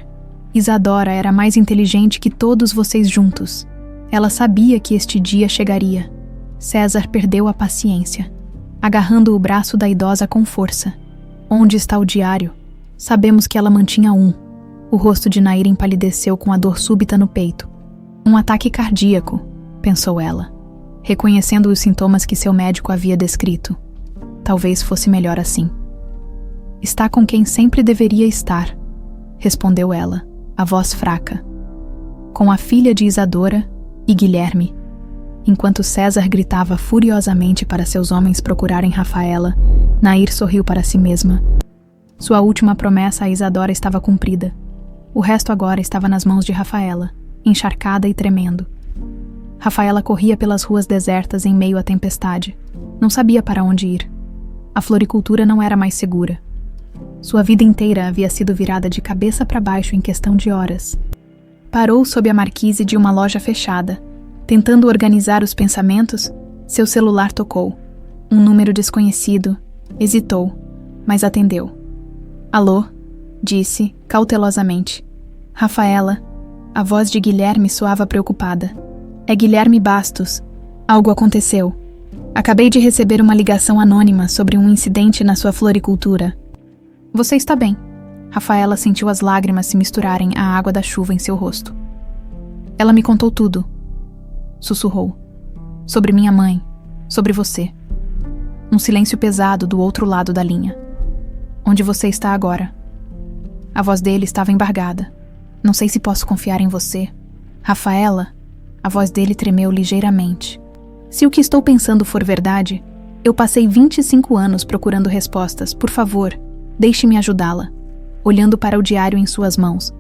Isadora era mais inteligente que todos vocês juntos. Ela sabia que este dia chegaria. César perdeu a paciência, agarrando o braço da idosa com força. Onde está o diário? Sabemos que ela mantinha um. O rosto de Nair empalideceu com a dor súbita no peito. Um ataque cardíaco, pensou ela, reconhecendo os sintomas que seu médico havia descrito. Talvez fosse melhor assim. Está com quem sempre deveria estar, respondeu ela, a voz fraca. Com a filha de Isadora e Guilherme. Enquanto César gritava furiosamente para seus homens procurarem Rafaela, Nair sorriu para si mesma. Sua última promessa a Isadora estava cumprida. O resto agora estava nas mãos de Rafaela, encharcada e tremendo. Rafaela corria pelas ruas desertas em meio à tempestade. Não sabia para onde ir. A floricultura não era mais segura. Sua vida inteira havia sido virada de cabeça para baixo em questão de horas. Parou sob a marquise de uma loja fechada. Tentando organizar os pensamentos, seu celular tocou. Um número desconhecido. Hesitou, mas atendeu. Alô? Disse, cautelosamente. Rafaela. A voz de Guilherme soava preocupada. É Guilherme Bastos. Algo aconteceu. Acabei de receber uma ligação anônima sobre um incidente na sua floricultura. Você está bem. Rafaela sentiu as lágrimas se misturarem à água da chuva em seu rosto. Ela me contou tudo. Sussurrou. Sobre minha mãe. Sobre você. Um silêncio pesado do outro lado da linha. Onde você está agora? A voz dele estava embargada. Não sei se posso confiar em você. Rafaela? A voz dele tremeu ligeiramente. Se o que estou pensando for verdade, eu passei 25 anos procurando respostas. Por favor, deixe-me ajudá-la. Olhando para o diário em suas mãos,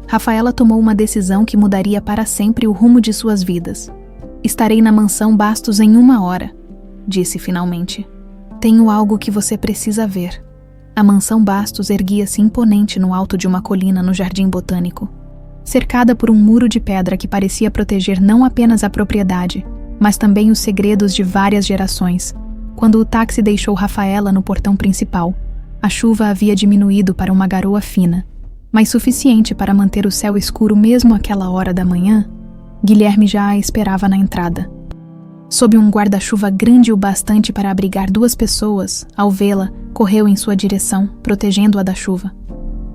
Rafaela tomou uma decisão que mudaria para sempre o rumo de suas vidas. Estarei na mansão Bastos em 1 hora, disse finalmente. Tenho algo que você precisa ver. A mansão Bastos erguia-se imponente no alto de uma colina no jardim botânico, cercada por um muro de pedra que parecia proteger não apenas a propriedade, mas também os segredos de várias gerações. Quando o táxi deixou Rafaela no portão principal, a chuva havia diminuído para uma garoa fina, mas suficiente para manter o céu escuro mesmo àquela hora da manhã. Guilherme já a esperava na entrada. Sob um guarda-chuva grande o bastante para abrigar 2 pessoas, ao vê-la, correu em sua direção, protegendo-a da chuva.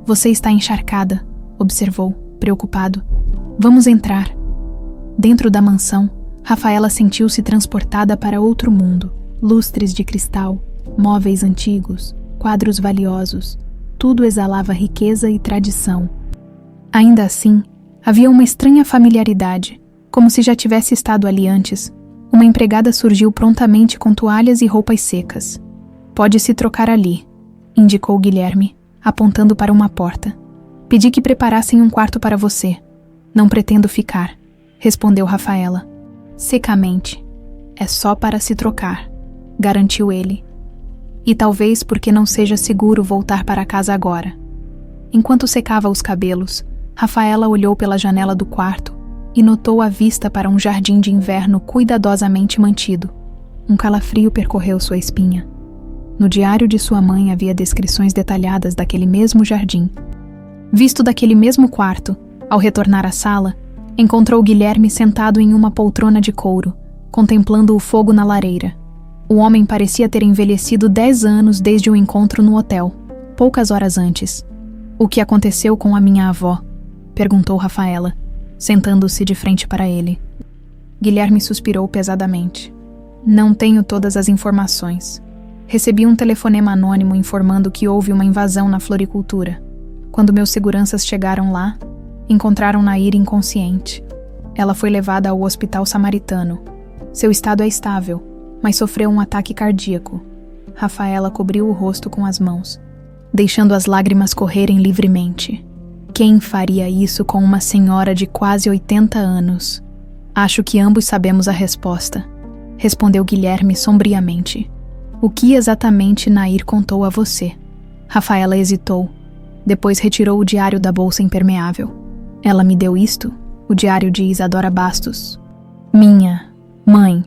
Você está encharcada, observou, preocupado. Vamos entrar. Dentro da mansão, Rafaela sentiu-se transportada para outro mundo. Lustres de cristal, móveis antigos, quadros valiosos. Tudo exalava riqueza e tradição. Ainda assim, havia uma estranha familiaridade, como se já tivesse estado ali antes. Uma empregada surgiu prontamente com toalhas e roupas secas. Pode se trocar ali, indicou Guilherme, apontando para uma porta. Pedi que preparassem um quarto para você. Não pretendo ficar, respondeu Rafaela, secamente. É só para se trocar, garantiu ele. E talvez porque não seja seguro voltar para casa agora. Enquanto secava os cabelos, Rafaela olhou pela janela do quarto e notou a vista para um jardim de inverno cuidadosamente mantido. Um calafrio percorreu sua espinha. No diário de sua mãe havia descrições detalhadas daquele mesmo jardim. Visto daquele mesmo quarto, ao retornar à sala, encontrou Guilherme sentado em uma poltrona de couro, contemplando o fogo na lareira. O homem parecia ter envelhecido 10 anos desde o encontro no hotel, poucas horas antes. O que aconteceu com a minha avó? Perguntou Rafaela, sentando-se de frente para ele. Guilherme suspirou pesadamente. Não tenho todas as informações. Recebi um telefonema anônimo informando que houve uma invasão na floricultura. Quando meus seguranças chegaram lá, Encontraram Nair inconsciente. Ela foi levada ao hospital samaritano. Seu estado é estável, mas sofreu um ataque cardíaco. Rafaela cobriu o rosto com as mãos, deixando as lágrimas correrem livremente. Quem faria isso com uma senhora de quase 80 anos? Acho que ambos sabemos a resposta, respondeu Guilherme sombriamente. O que exatamente Nair contou a você? Rafaela hesitou. Depois retirou o diário da bolsa impermeável. Ela me deu isto? O diário de Isadora Bastos. Minha mãe.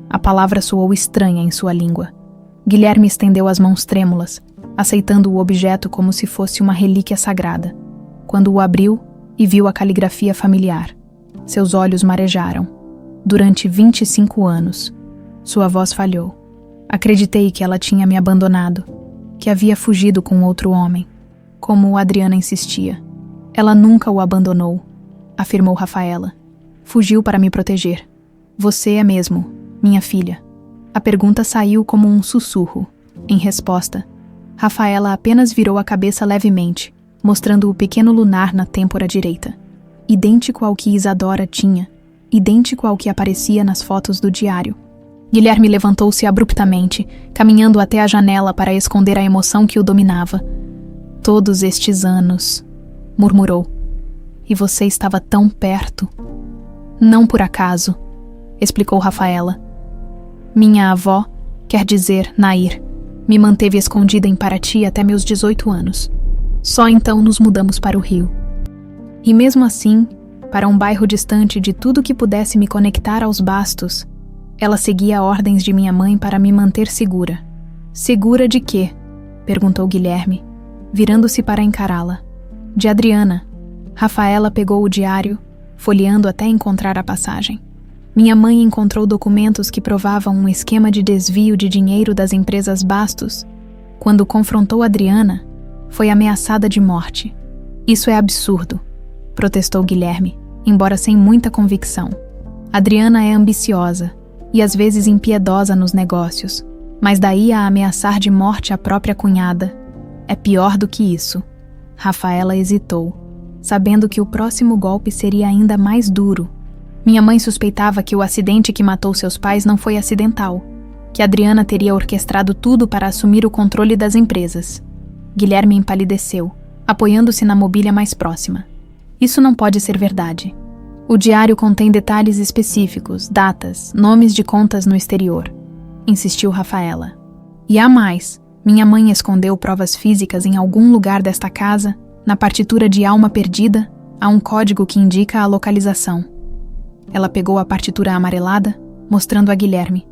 A palavra soou estranha em sua língua. Guilherme estendeu as mãos trêmulas, aceitando o objeto como se fosse uma relíquia sagrada. Quando o abriu e viu a caligrafia familiar, seus olhos marejaram. Durante 25 anos, sua voz falhou. Acreditei que ela tinha me abandonado, que havia fugido com outro homem, como Adriana insistia. Ela nunca o abandonou, afirmou Rafaela. Fugiu para me proteger. Você é mesmo, minha filha. A pergunta saiu como um sussurro. Em resposta, Rafaela apenas virou a cabeça levemente, mostrando o pequeno lunar na têmpora direita. Idêntico ao que Isadora tinha, idêntico ao que aparecia nas fotos do diário. Guilherme levantou-se abruptamente, caminhando até a janela para esconder a emoção que o dominava. Todos estes anos, murmurou. E você estava tão perto. Não por acaso, explicou Rafaela. Minha avó, quer dizer, Nair, me manteve escondida em Paraty até meus 18 anos. Só então nos mudamos para o Rio. E mesmo assim, para um bairro distante de tudo que pudesse me conectar aos Bastos, ela seguia ordens de minha mãe para me manter segura. Segura de quê? Perguntou Guilherme, virando-se para encará-la. De Adriana. Rafaela pegou o diário, folheando até encontrar a passagem. Minha mãe encontrou documentos que provavam um esquema de desvio de dinheiro das empresas Bastos. Quando confrontou Adriana, foi ameaçada de morte. Isso é absurdo, protestou Guilherme, embora sem muita convicção. Adriana é ambiciosa e às vezes impiedosa nos negócios, mas daí a ameaçar de morte a própria cunhada. É pior do que isso. Rafaela hesitou, sabendo que o próximo golpe seria ainda mais duro. Minha mãe suspeitava que o acidente que matou seus pais não foi acidental, que Adriana teria orquestrado tudo para assumir o controle das empresas. Guilherme empalideceu, apoiando-se na mobília mais próxima. Isso não pode ser verdade. O diário contém detalhes específicos, datas, nomes de contas no exterior, insistiu Rafaela. E há mais. Minha mãe escondeu provas físicas em algum lugar desta casa. Na partitura de Alma Perdida, há um código que indica a localização. Ela pegou a partitura amarelada, mostrando a Guilherme.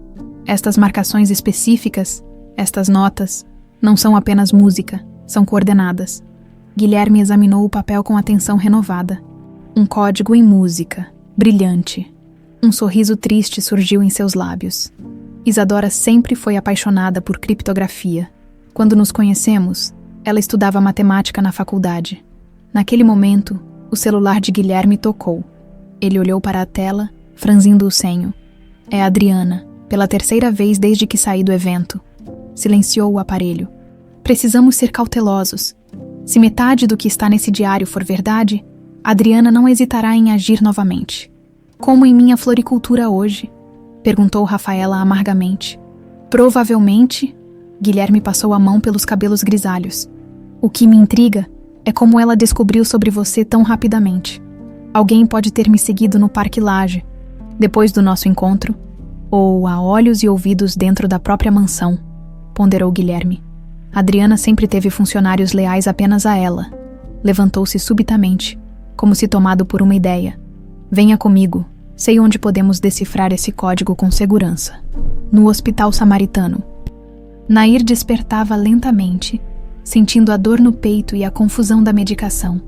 Estas marcações específicas, estas notas, não são apenas música, são coordenadas. Guilherme examinou o papel com atenção renovada. Um código em música, brilhante. Um sorriso triste surgiu em seus lábios. Isadora sempre foi apaixonada por criptografia. Quando nos conhecemos, ela estudava matemática na faculdade. Naquele momento, o celular de Guilherme tocou. Ele olhou para a tela, franzindo o senho. É Adriana, pela terceira vez desde que saí do evento. Silenciou o aparelho. Precisamos ser cautelosos. Se metade do que está nesse diário for verdade, Adriana não hesitará em agir novamente. Como em minha floricultura hoje? Perguntou Rafaela amargamente. Provavelmente, Guilherme passou a mão pelos cabelos grisalhos. O que me intriga é como ela descobriu sobre você tão rapidamente. Alguém pode ter me seguido no Parque Lage, depois do nosso encontro, ou a olhos e ouvidos dentro da própria mansão, ponderou Guilherme. Adriana sempre teve funcionários leais apenas a ela. Levantou-se subitamente, como se tomado por uma ideia. Venha comigo, sei onde podemos decifrar esse código com segurança. No Hospital Samaritano. Nair despertava lentamente, sentindo a dor no peito e a confusão da medicação.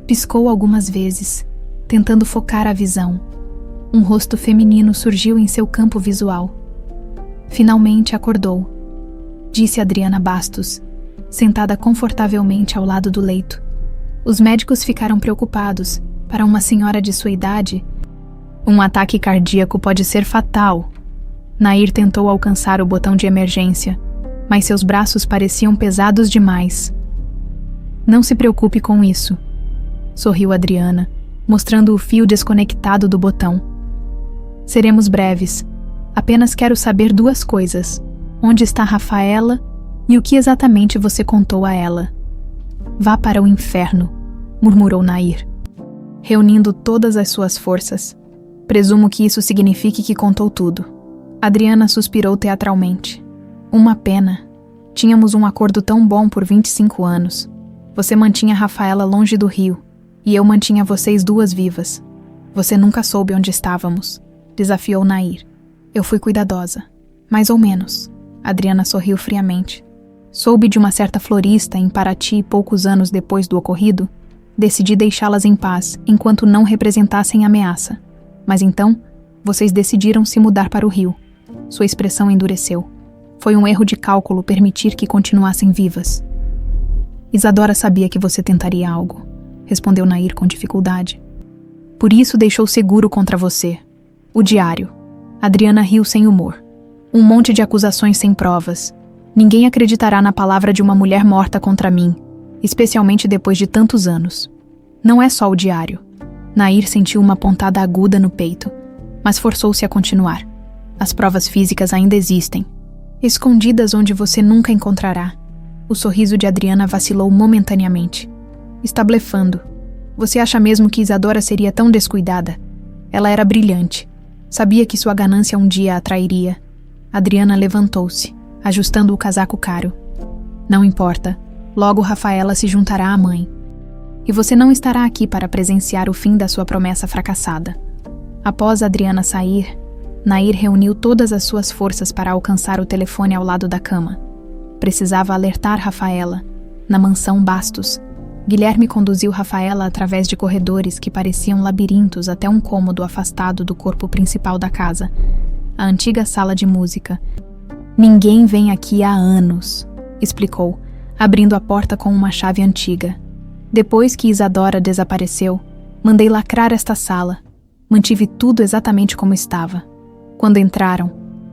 Piscou algumas vezes, tentando focar a visão. Um rosto feminino surgiu em seu campo visual. Finalmente acordou, disse Adriana Bastos, sentada confortavelmente ao lado do leito. Os médicos ficaram preocupados. Para uma senhora de sua idade, um ataque cardíaco pode ser fatal. Nair tentou alcançar o botão de emergência, mas seus braços pareciam pesados demais. Não se preocupe com isso, sorriu Adriana, mostrando o fio desconectado do botão. Seremos breves. Apenas quero saber duas coisas. Onde está Rafaela e o que exatamente você contou a ela? Vá para o inferno, murmurou Nair, reunindo todas as suas forças. Presumo que isso signifique que contou tudo. Adriana suspirou teatralmente. Uma pena. Tínhamos um acordo tão bom por 25 anos. Você mantinha Rafaela longe do rio, e eu mantinha vocês duas vivas. Você nunca soube onde estávamos, desafiou Nair. Eu fui cuidadosa. Mais ou menos. Adriana sorriu friamente. Soube de uma certa florista em Paraty poucos anos depois do ocorrido. Decidi deixá-las em paz, enquanto não representassem ameaça. Mas então, vocês decidiram se mudar para o rio. Sua expressão endureceu. Foi um erro de cálculo permitir que continuassem vivas. Isadora sabia que você tentaria algo, respondeu Nair com dificuldade. Por isso deixou seguro contra você. O diário. Adriana riu sem humor. Um monte de acusações sem provas. Ninguém acreditará na palavra de uma mulher morta contra mim, especialmente depois de tantos anos. Não é só o diário. Nair sentiu uma pontada aguda no peito, mas forçou-se a continuar. As provas físicas ainda existem, escondidas onde você nunca encontrará. O sorriso de Adriana vacilou momentaneamente. Está blefando. Você acha mesmo que Isadora seria tão descuidada? Ela era brilhante. Sabia que sua ganância um dia a atrairia. Adriana levantou-se, ajustando o casaco caro. Não importa. Logo Rafaela se juntará à mãe. E você não estará aqui para presenciar o fim da sua promessa fracassada. Após Adriana sair, Nair reuniu todas as suas forças para alcançar o telefone ao lado da cama. Precisava alertar Rafaela. Na mansão Bastos, Guilherme conduziu Rafaela através de corredores que pareciam labirintos até um cômodo afastado do corpo principal da casa, a antiga sala de música. Ninguém vem aqui há anos, explicou, abrindo a porta com uma chave antiga. Depois que Isadora desapareceu, mandei lacrar esta sala. Mantive tudo exatamente como estava. Quando entraram,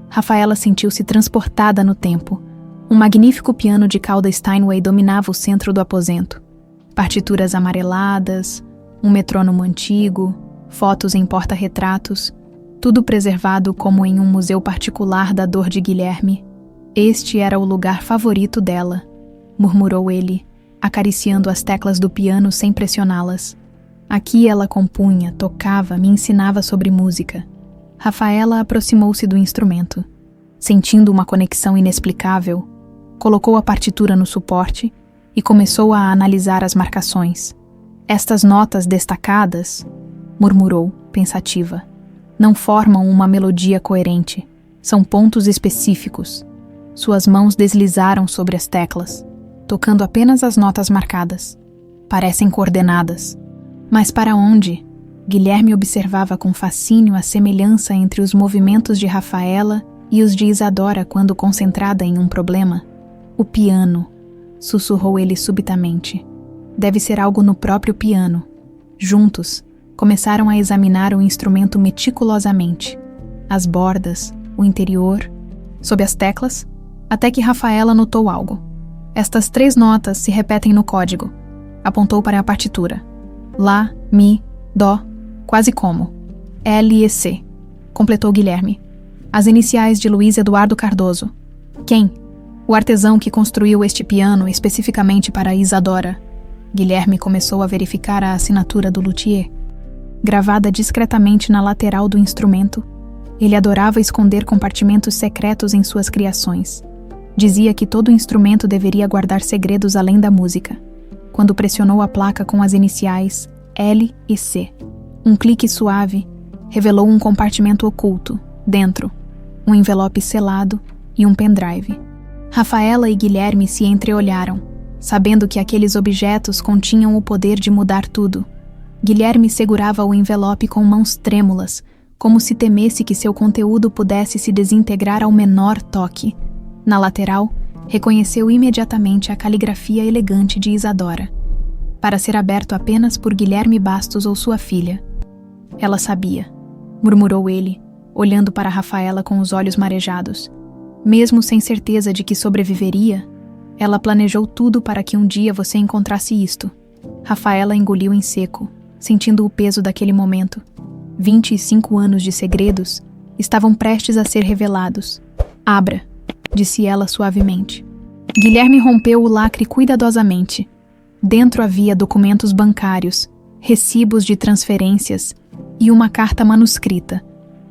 Rafaela sentiu-se transportada no tempo. Um magnífico piano de cauda Steinway dominava o centro do aposento. Partituras amareladas, um metrônomo antigo, fotos em porta-retratos, tudo preservado como em um museu particular da dor de Guilherme. Este era o lugar favorito dela, murmurou ele, acariciando as teclas do piano sem pressioná-las. Aqui ela compunha, tocava, me ensinava sobre música. Rafaela aproximou-se do instrumento. Sentindo uma conexão inexplicável, colocou a partitura no suporte e começou a analisar as marcações. Estas notas destacadas, murmurou, pensativa, não formam uma melodia coerente. São pontos específicos. Suas mãos deslizaram sobre as teclas, tocando apenas as notas marcadas. Parecem coordenadas. Mas para onde? Guilherme observava com fascínio a semelhança entre os movimentos de Rafaela e os de Isadora quando concentrada em um problema. O piano, sussurrou ele subitamente. Deve ser algo no próprio piano. Juntos, começaram a examinar o instrumento meticulosamente. As bordas, o interior, sob as teclas, até que Rafaela notou algo. Estas 3 notas se repetem no código. Apontou para a partitura. Lá, Mi, Dó, quase como. L e C, completou Guilherme. As iniciais de Luiz Eduardo Cardoso. Quem? O artesão que construiu este piano especificamente para Isadora. Guilherme começou a verificar a assinatura do luthier. Gravada discretamente na lateral do instrumento, ele adorava esconder compartimentos secretos em suas criações. Dizia que todo instrumento deveria guardar segredos além da música. Quando pressionou a placa com as iniciais L e C, um clique suave revelou um compartimento oculto, dentro, um envelope selado e um pendrive. Rafaela e Guilherme se entreolharam, sabendo que aqueles objetos continham o poder de mudar tudo. Guilherme segurava o envelope com mãos trêmulas, como se temesse que seu conteúdo pudesse se desintegrar ao menor toque. Na lateral, reconheceu imediatamente a caligrafia elegante de Isadora. Para ser aberto apenas por Guilherme Bastos ou sua filha. Ela sabia, murmurou ele, olhando para Rafaela com os olhos marejados. Mesmo sem certeza de que sobreviveria, ela planejou tudo para que um dia você encontrasse isto. Rafaela engoliu em seco, sentindo o peso daquele momento. 25 anos de segredos estavam prestes a ser revelados. Abra, disse ela suavemente. Guilherme rompeu o lacre cuidadosamente. Dentro havia documentos bancários, recibos de transferências e uma carta manuscrita.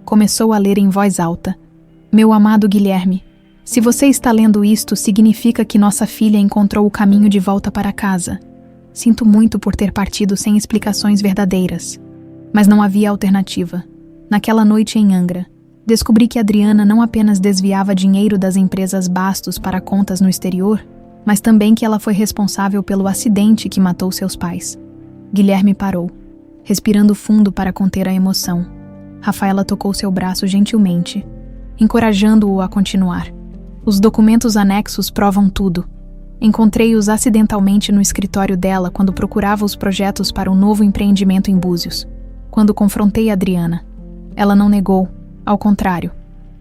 Começou a ler em voz alta. Meu amado Guilherme, se você está lendo isto, significa que nossa filha encontrou o caminho de volta para casa. Sinto muito por ter partido sem explicações verdadeiras. Mas não havia alternativa. Naquela noite em Angra, descobri que Adriana não apenas desviava dinheiro das empresas Bastos para contas no exterior, mas também que ela foi responsável pelo acidente que matou seus pais. Guilherme parou, respirando fundo para conter a emoção. Rafaela tocou seu braço gentilmente, encorajando-o a continuar. Os documentos anexos provam tudo. Encontrei-os acidentalmente no escritório dela quando procurava os projetos para um novo empreendimento em Búzios. Quando confrontei Adriana, ela não negou, ao contrário.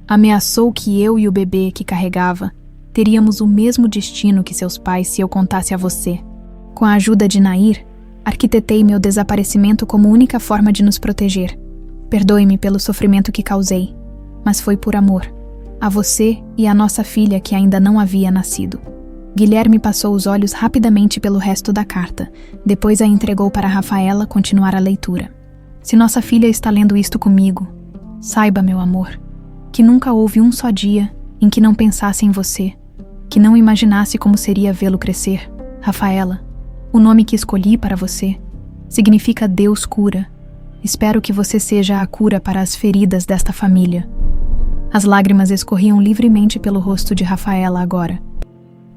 Ameaçou que eu e o bebê que carregava teríamos o mesmo destino que seus pais se eu contasse a você. Com a ajuda de Nair, arquitetei meu desaparecimento como única forma de nos proteger. Perdoe-me pelo sofrimento que causei, mas foi por amor. A você e a nossa filha que ainda não havia nascido. Guilherme passou os olhos rapidamente pelo resto da carta, depois a entregou para Rafaela continuar a leitura. Se nossa filha está lendo isto comigo, saiba, meu amor, que nunca houve um só dia em que não pensasse em você, que não imaginasse como seria vê-lo crescer. Rafaela, o nome que escolhi para você significa Deus cura. Espero que você seja a cura para as feridas desta família. As lágrimas escorriam livremente pelo rosto de Rafaela agora.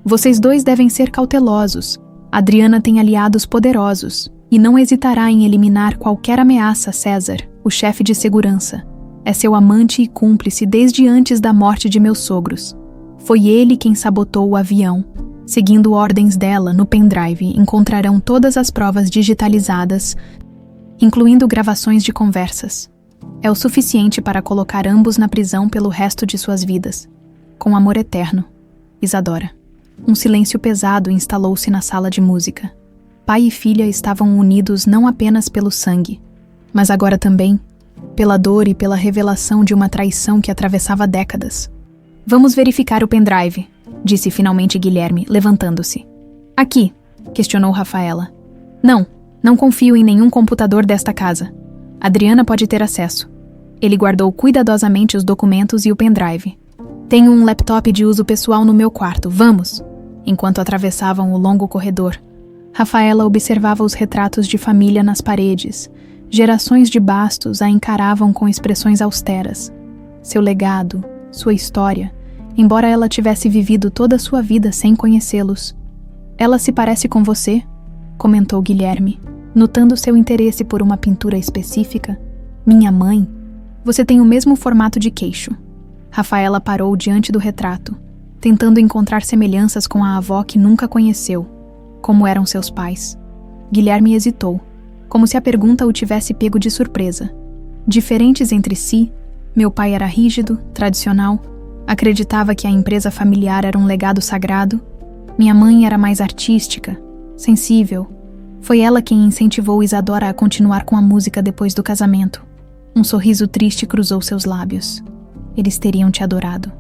Vocês dois devem ser cautelosos. Adriana tem aliados poderosos e não hesitará em eliminar qualquer ameaça a César, o chefe de segurança. É seu amante e cúmplice desde antes da morte de meus sogros. Foi ele quem sabotou o avião. Seguindo ordens dela, no pendrive encontrarão todas as provas digitalizadas, incluindo gravações de conversas. É o suficiente para colocar ambos na prisão pelo resto de suas vidas. Com amor eterno, Isadora. Um silêncio pesado instalou-se na sala de música. Pai e filha estavam unidos não apenas pelo sangue, mas agora também pela dor e pela revelação de uma traição que atravessava décadas. Vamos verificar o pendrive, disse finalmente Guilherme, levantando-se. Aqui, questionou Rafaela. Não confio em nenhum computador desta casa. Adriana pode ter acesso. Ele guardou cuidadosamente os documentos e o pendrive. Tenho um laptop de uso pessoal no meu quarto, vamos! Enquanto atravessavam o longo corredor, Rafaela observava os retratos de família nas paredes. Gerações de Bastos a encaravam com expressões austeras. Seu legado, sua história, embora ela tivesse vivido toda a sua vida sem conhecê-los. Ela se parece com você? Comentou Guilherme, notando seu interesse por uma pintura específica. Minha mãe? Você tem o mesmo formato de queixo. Rafaela parou diante do retrato, tentando encontrar semelhanças com a avó que nunca conheceu. Como eram seus pais? Guilherme hesitou, como se a pergunta o tivesse pego de surpresa. Diferentes entre si, meu pai era rígido, tradicional, acreditava que a empresa familiar era um legado sagrado. Minha mãe era mais artística, sensível. Foi ela quem incentivou Isadora a continuar com a música depois do casamento. Um sorriso triste cruzou seus lábios. Eles teriam te adorado.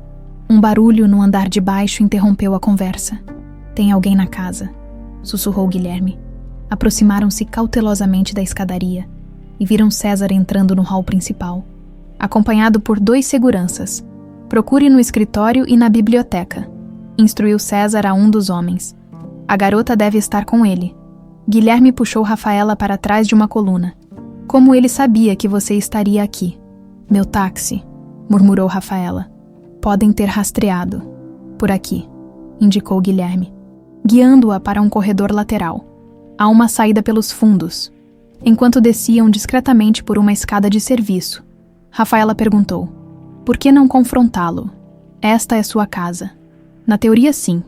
Um barulho no andar de baixo interrompeu a conversa. Tem alguém na casa, sussurrou Guilherme. Aproximaram-se cautelosamente da escadaria e viram César entrando no hall principal, acompanhado por 2 seguranças. Procure no escritório e na biblioteca, instruiu César a um dos homens. A garota deve estar com ele. Guilherme puxou Rafaela para trás de uma coluna. Como ele sabia que você estaria aqui? Meu táxi, murmurou Rafaela. Podem ter rastreado. Por aqui, indicou Guilherme, guiando-a para um corredor lateral. Há uma saída pelos fundos. Enquanto desciam discretamente por uma escada de serviço, Rafaela perguntou: por que não confrontá-lo? Esta é sua casa. Na teoria, sim.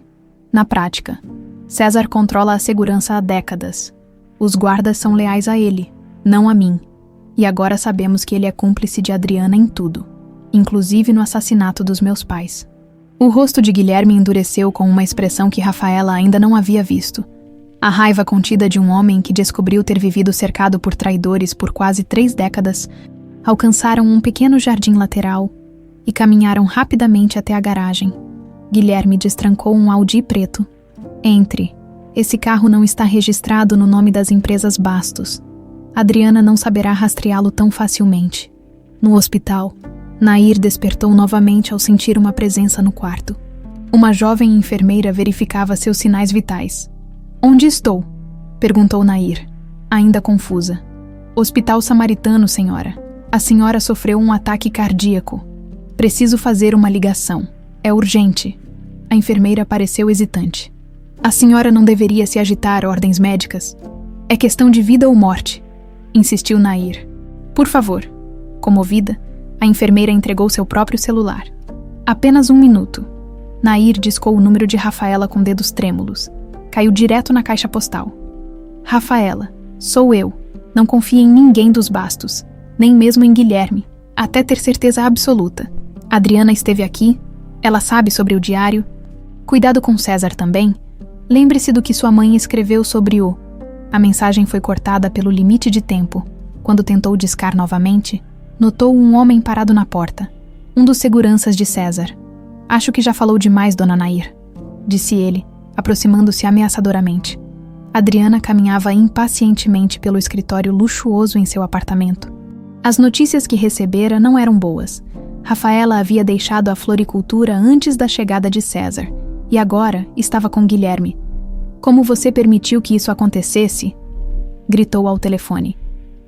Na prática, César controla a segurança há décadas. Os guardas são leais a ele, não a mim. E agora sabemos que ele é cúmplice de Adriana em tudo, inclusive no assassinato dos meus pais. O rosto de Guilherme endureceu com uma expressão que Rafaela ainda não havia visto. A raiva contida de um homem que descobriu ter vivido cercado por traidores por quase 3 décadas alcançaram um pequeno jardim lateral e caminharam rapidamente até a garagem. Guilherme destrancou um Audi preto. Entre. Esse carro não está registrado no nome das empresas Bastos. Adriana não saberá rastreá-lo tão facilmente. No hospital, Nair despertou novamente ao sentir uma presença no quarto. Uma jovem enfermeira verificava seus sinais vitais. Onde estou? Perguntou Nair, ainda confusa. Hospital Samaritano, senhora. A senhora sofreu um ataque cardíaco. Preciso fazer uma ligação. É urgente. A enfermeira pareceu hesitante. A senhora não deveria se agitar, ordens médicas. É questão de vida ou morte, insistiu Nair. Por favor. Comovida, a enfermeira entregou seu próprio celular. Apenas 1 minuto. Nair discou o número de Rafaela com dedos trêmulos. Caiu direto na caixa postal. Rafaela, sou eu. Não confie em ninguém dos Bastos, nem mesmo em Guilherme, até ter certeza absoluta. Adriana esteve aqui, ela sabe sobre o diário. Cuidado com César também. Lembre-se do que sua mãe escreveu sobre o... A mensagem foi cortada pelo limite de tempo. Quando tentou discar novamente, notou um homem parado na porta, um dos seguranças de César. Acho que já falou demais, dona Nair, disse ele, aproximando-se ameaçadoramente. Adriana caminhava impacientemente pelo escritório luxuoso em seu apartamento. As notícias que recebera não eram boas. Rafaela havia deixado a floricultura antes da chegada de César, e agora estava com Guilherme. Como você permitiu que isso acontecesse? Gritou ao telefone.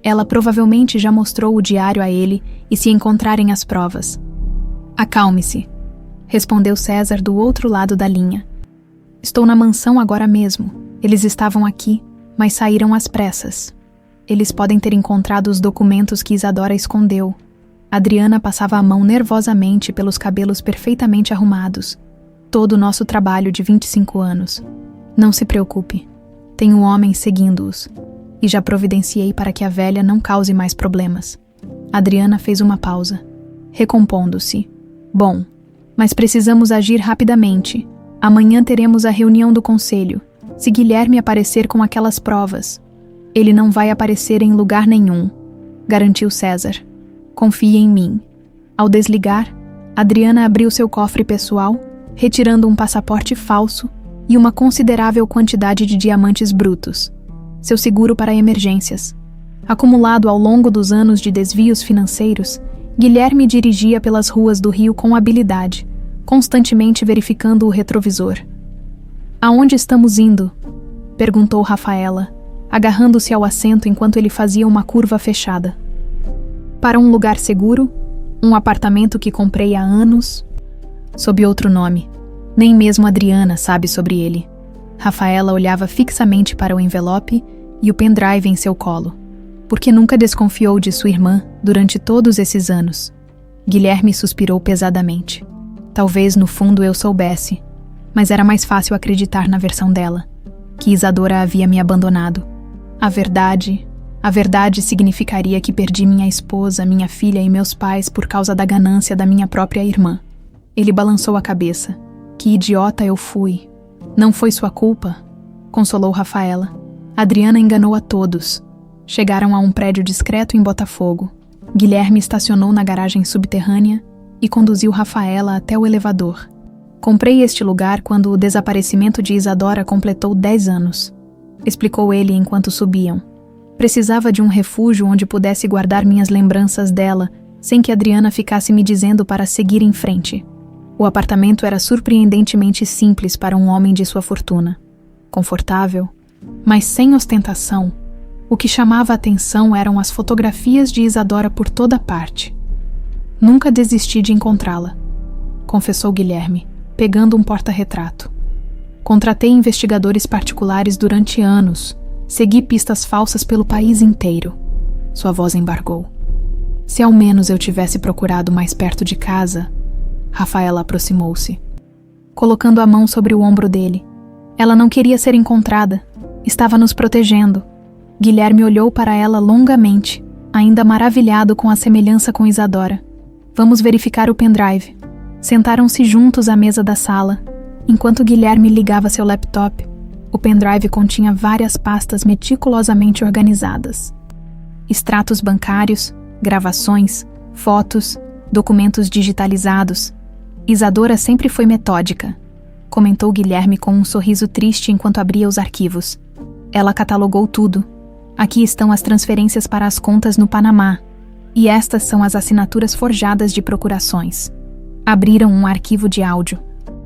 Ela provavelmente já mostrou o diário a ele e se encontrarem as provas. Acalme-se, respondeu César do outro lado da linha. Estou na mansão agora mesmo. Eles estavam aqui, mas saíram às pressas. Eles podem ter encontrado os documentos que Isadora escondeu. Adriana passava a mão nervosamente pelos cabelos perfeitamente arrumados. Todo o nosso trabalho de 25 anos. Não se preocupe. Tenho homens seguindo-os. E já providenciei para que a velha não cause mais problemas. Adriana fez uma pausa, recompondo-se. Bom, mas precisamos agir rapidamente. Amanhã teremos a reunião do conselho. Se Guilherme aparecer com aquelas provas, ele não vai aparecer em lugar nenhum, garantiu César. Confie em mim. Ao desligar, Adriana abriu seu cofre pessoal, retirando um passaporte falso e uma considerável quantidade de diamantes brutos. Seu seguro para emergências. Acumulado ao longo dos anos de desvios financeiros, Guilherme dirigia pelas ruas do Rio com habilidade, constantemente verificando o retrovisor. Aonde estamos indo? Perguntou Rafaela, agarrando-se ao assento enquanto ele fazia uma curva fechada. Para um lugar seguro, um apartamento que comprei há anos, sob outro nome. Nem mesmo Adriana sabe sobre ele. Rafaela olhava fixamente para o envelope e o pendrive em seu colo, porque nunca desconfiou de sua irmã durante todos esses anos. Guilherme suspirou pesadamente. Talvez no fundo eu soubesse, mas era mais fácil acreditar na versão dela, que Isadora havia me abandonado. A verdade significaria que perdi minha esposa, minha filha e meus pais por causa da ganância da minha própria irmã. Ele balançou a cabeça. Que idiota eu fui. Não foi sua culpa, consolou Rafaela. Adriana enganou a todos. Chegaram a um prédio discreto em Botafogo. Guilherme estacionou na garagem subterrânea e conduziu Rafaela até o elevador. Comprei este lugar quando o desaparecimento de Isadora completou 10 anos, explicou ele enquanto subiam. Precisava de um refúgio onde pudesse guardar minhas lembranças dela, sem que Adriana ficasse me dizendo para seguir em frente. O apartamento era surpreendentemente simples para um homem de sua fortuna. Confortável, mas sem ostentação. O que chamava a atenção eram as fotografias de Isadora por toda parte. Nunca desisti de encontrá-la, confessou Guilherme, pegando um porta-retrato. Contratei investigadores particulares durante anos. Segui pistas falsas pelo país inteiro. Sua voz embargou. Se ao menos eu tivesse procurado mais perto de casa... Rafaela aproximou-se, colocando a mão sobre o ombro dele. Ela não queria ser encontrada. Estava nos protegendo. Guilherme olhou para ela longamente, ainda maravilhado com a semelhança com Isadora. Vamos verificar o pendrive. Sentaram-se juntos à mesa da sala, enquanto Guilherme ligava seu laptop. O pendrive continha várias pastas meticulosamente organizadas. Extratos bancários, gravações, fotos, documentos digitalizados. Isadora sempre foi metódica, comentou Guilherme com um sorriso triste enquanto abria os arquivos. Ela catalogou tudo. Aqui estão as transferências para as contas no Panamá, e estas são as assinaturas forjadas de procurações. Abriram um arquivo de áudio.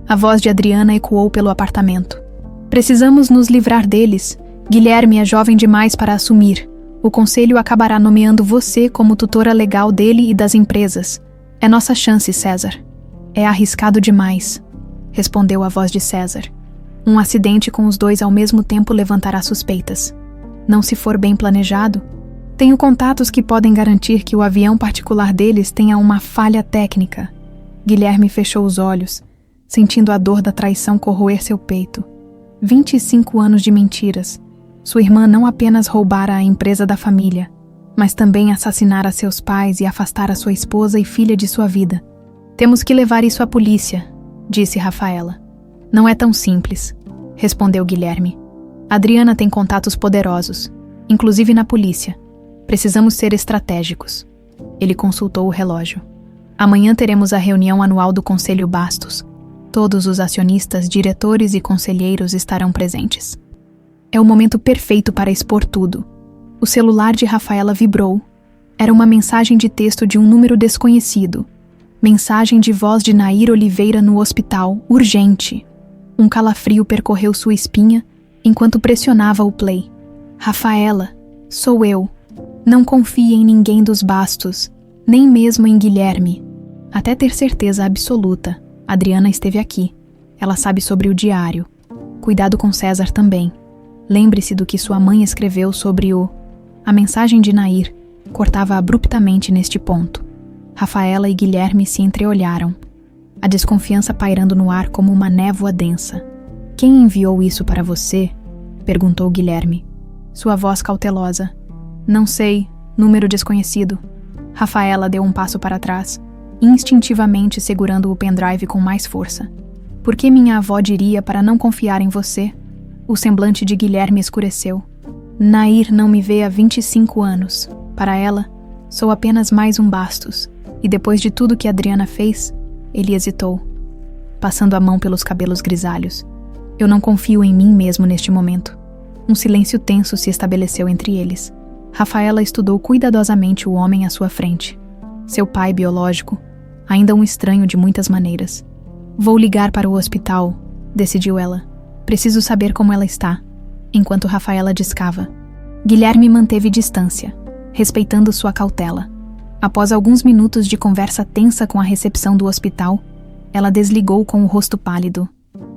A voz de Adriana ecoou pelo apartamento. Precisamos nos livrar deles. Guilherme é jovem demais para assumir. O conselho acabará nomeando você como tutora legal dele e das empresas. É nossa chance, César. É arriscado demais, respondeu a voz de César. Um acidente com os dois ao mesmo tempo levantará suspeitas. Não se for bem planejado. Tenho contatos que podem garantir que o avião particular deles tenha uma falha técnica. Guilherme fechou os olhos, sentindo a dor da traição corroer seu peito. 25 anos de mentiras. Sua irmã não apenas roubara a empresa da família, mas também assassinara seus pais e afastara sua esposa e filha de sua vida. Temos que levar isso à polícia, disse Rafaela. Não é tão simples, respondeu Guilherme. Adriana tem contatos poderosos, inclusive na polícia. Precisamos ser estratégicos. Ele consultou o relógio. Amanhã teremos a reunião anual do Conselho Bastos. Todos os acionistas, diretores e conselheiros estarão presentes. É o momento perfeito para expor tudo. O celular de Rafaela vibrou. Era uma mensagem de texto de um número desconhecido. Mensagem de voz de Nair Oliveira no hospital, urgente. Um calafrio percorreu sua espinha enquanto pressionava o play. Rafaela, sou eu. Não confie em ninguém dos Bastos, nem mesmo em Guilherme. Até ter certeza absoluta, Adriana esteve aqui. Ela sabe sobre o diário. Cuidado com César também. Lembre-se do que sua mãe escreveu sobre o... A mensagem de Nair cortava abruptamente neste ponto. Rafaela e Guilherme se entreolharam, a desconfiança pairando no ar como uma névoa densa. Quem enviou isso para você? Perguntou Guilherme. Sua voz cautelosa. Não sei, número desconhecido. Rafaela deu um passo para trás, instintivamente segurando o pendrive com mais força. Por que minha avó diria para não confiar em você? O semblante de Guilherme escureceu. Nair não me vê há 25 anos. Para ela, sou apenas mais um Bastos. E depois de tudo que Adriana fez, ele hesitou, passando a mão pelos cabelos grisalhos. Eu não confio em mim mesmo neste momento. Um silêncio tenso se estabeleceu entre eles. Rafaela estudou cuidadosamente o homem à sua frente. Seu pai biológico, ainda um estranho de muitas maneiras. Vou ligar para o hospital, decidiu ela. Preciso saber como ela está. Enquanto Rafaela discava, Guilherme manteve distância, respeitando sua cautela. Após alguns minutos de conversa tensa com a recepção do hospital, ela desligou com o rosto pálido.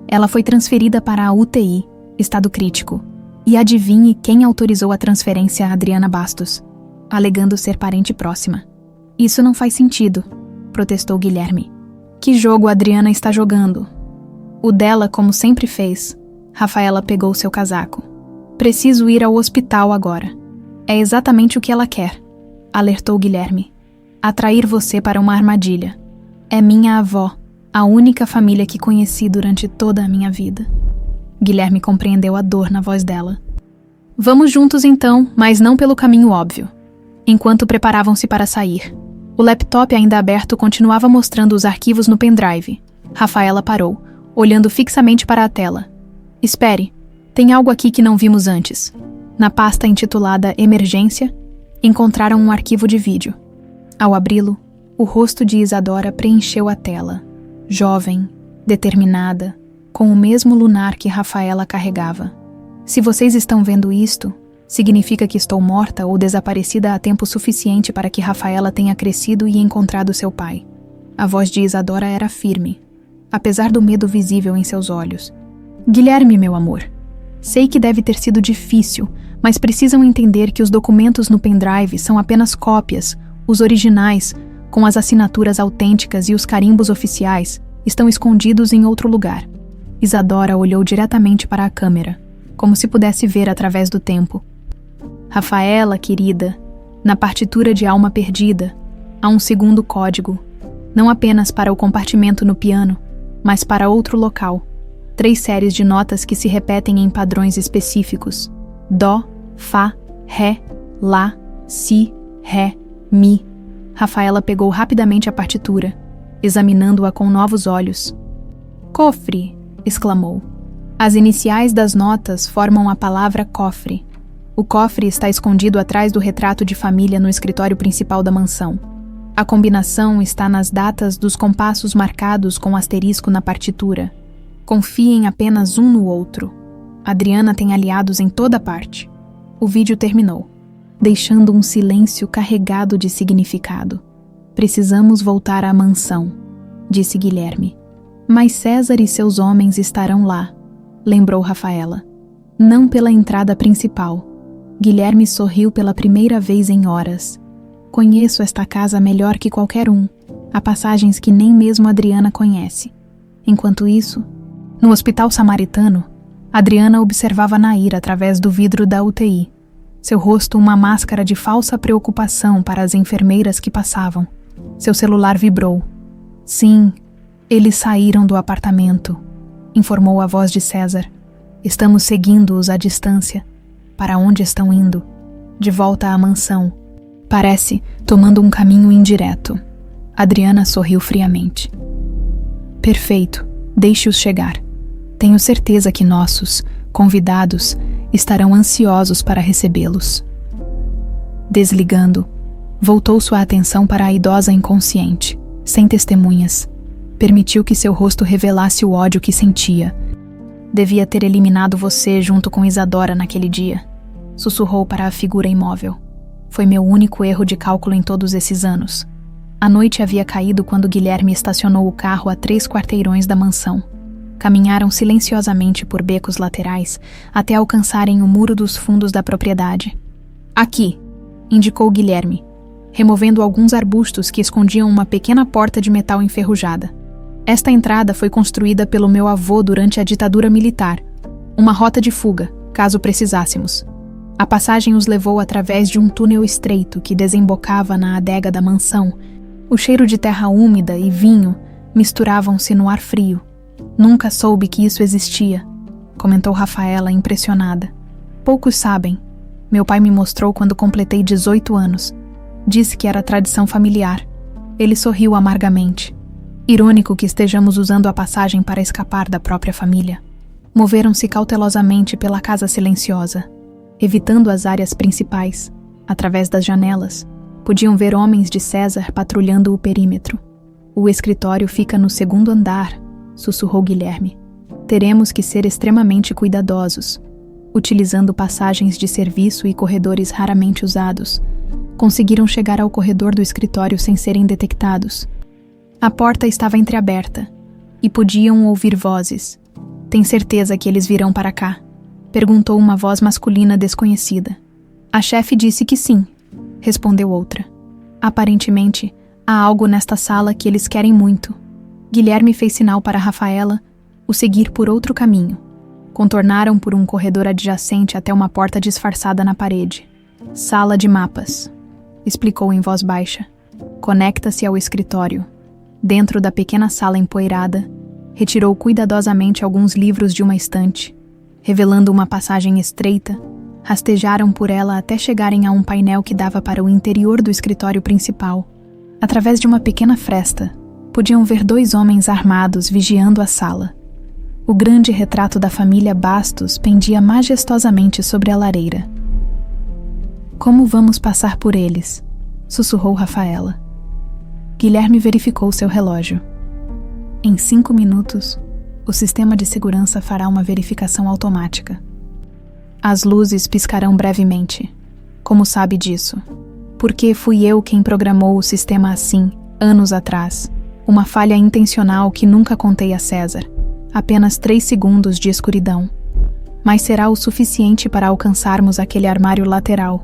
Ela foi transferida para a UTI, estado crítico. E adivinhe quem autorizou a transferência a Adriana Bastos, alegando ser parente próxima. Isso não faz sentido, protestou Guilherme. Que jogo a Adriana está jogando? O dela, como sempre fez. Rafaela pegou seu casaco. Preciso ir ao hospital agora. É exatamente o que ela quer, alertou Guilherme. Atrair você para uma armadilha. É minha avó, a única família que conheci durante toda a minha vida. Guilherme compreendeu a dor na voz dela. Vamos juntos então, mas não pelo caminho óbvio. Enquanto preparavam-se para sair, o laptop ainda aberto continuava mostrando os arquivos no pendrive. Rafaela parou, olhando fixamente para a tela. Espere, tem algo aqui que não vimos antes. Na pasta intitulada Emergência, encontraram um arquivo de vídeo. Ao abri-lo, o rosto de Isadora preencheu a tela. Jovem, determinada, com o mesmo lunar que Rafaela carregava. Se vocês estão vendo isto, significa que estou morta ou desaparecida há tempo suficiente para que Rafaela tenha crescido e encontrado seu pai. A voz de Isadora era firme, apesar do medo visível em seus olhos. Guilherme, meu amor, sei que deve ter sido difícil, mas precisam entender que os documentos no pendrive são apenas cópias. Os originais, com as assinaturas autênticas e os carimbos oficiais, estão escondidos em outro lugar. Isadora olhou diretamente para a câmera, como se pudesse ver através do tempo. Rafaela, querida, na partitura de Alma Perdida, há um segundo código, não apenas para o compartimento no piano, mas para outro local. 3 séries de notas que se repetem em padrões específicos: Dó, Fá, Ré, Lá, Si, Ré, Mi. Rafaela pegou rapidamente a partitura, examinando-a com novos olhos. Cofre! Exclamou. As iniciais das notas formam a palavra cofre. O cofre está escondido atrás do retrato de família no escritório principal da mansão. A combinação está nas datas dos compassos marcados com asterisco na partitura. Confiem apenas um no outro. Adriana tem aliados em toda parte. O vídeo terminou, deixando um silêncio carregado de significado. Precisamos voltar à mansão, disse Guilherme. Mas César e seus homens estarão lá, lembrou Rafaela. Não pela entrada principal. Guilherme sorriu pela primeira vez em horas. Conheço esta casa melhor que qualquer um. Há passagens que nem mesmo Adriana conhece. Enquanto isso, no hospital samaritano, Adriana observava Nair através do vidro da UTI. Seu rosto uma máscara de falsa preocupação para as enfermeiras que passavam. Seu celular vibrou. Sim, eles saíram do apartamento, informou a voz de César. Estamos seguindo-os à distância. Para onde estão indo? De volta à mansão. Parece tomando um caminho indireto. Adriana sorriu friamente. Perfeito, deixe-os chegar. Tenho certeza que nossos convidados estarão ansiosos para recebê-los. Desligando, voltou sua atenção para a idosa inconsciente, sem testemunhas. Permitiu que seu rosto revelasse o ódio que sentia. Devia ter eliminado você junto com Isadora naquele dia, sussurrou para a figura imóvel. Foi meu único erro de cálculo em todos esses anos. A noite havia caído quando Guilherme estacionou o carro a 3 quarteirões da mansão. Caminharam silenciosamente por becos laterais até alcançarem o muro dos fundos da propriedade. Aqui, indicou Guilherme, removendo alguns arbustos que escondiam uma pequena porta de metal enferrujada. Esta entrada foi construída pelo meu avô durante a ditadura militar, uma rota de fuga, caso precisássemos. A passagem os levou através de um túnel estreito que desembocava na adega da mansão. O cheiro de terra úmida e vinho misturavam-se no ar frio. Nunca soube que isso existia, comentou Rafaela, impressionada. Poucos sabem. Meu pai me mostrou quando completei 18 anos. Disse que era tradição familiar. Ele sorriu amargamente. Irônico que estejamos usando a passagem para escapar da própria família. Moveram-se cautelosamente pela casa silenciosa, evitando as áreas principais. Através das janelas, podiam ver homens de César patrulhando o perímetro. O escritório fica no 2º andar, sussurrou Guilherme. Teremos que ser extremamente cuidadosos, utilizando passagens de serviço e corredores raramente usados. Conseguiram chegar ao corredor do escritório sem serem detectados. A porta estava entreaberta e podiam ouvir vozes. Tem certeza que eles virão para cá? Perguntou uma voz masculina desconhecida. A chefe disse que sim, respondeu outra. Aparentemente, há algo nesta sala que eles querem muito. Guilherme fez sinal para Rafaela o seguir por outro caminho. Contornaram por um corredor adjacente até uma porta disfarçada na parede. Sala de mapas, explicou em voz baixa. Conecta-se ao escritório. Dentro da pequena sala empoeirada, retirou cuidadosamente alguns livros de uma estante. Revelando uma passagem estreita, rastejaram por ela até chegarem a um painel que dava para o interior do escritório principal. Através de uma pequena fresta, podiam ver 2 homens armados vigiando a sala. O grande retrato da família Bastos pendia majestosamente sobre a lareira. Como vamos passar por eles? Sussurrou Rafaela. Guilherme verificou seu relógio. Em 5 minutos, o sistema de segurança fará uma verificação automática. As luzes piscarão brevemente. Como sabe disso? Porque fui eu quem programou o sistema assim, anos atrás. Uma falha intencional que nunca contei a César. Apenas 3 segundos de escuridão. Mas será o suficiente para alcançarmos aquele armário lateral.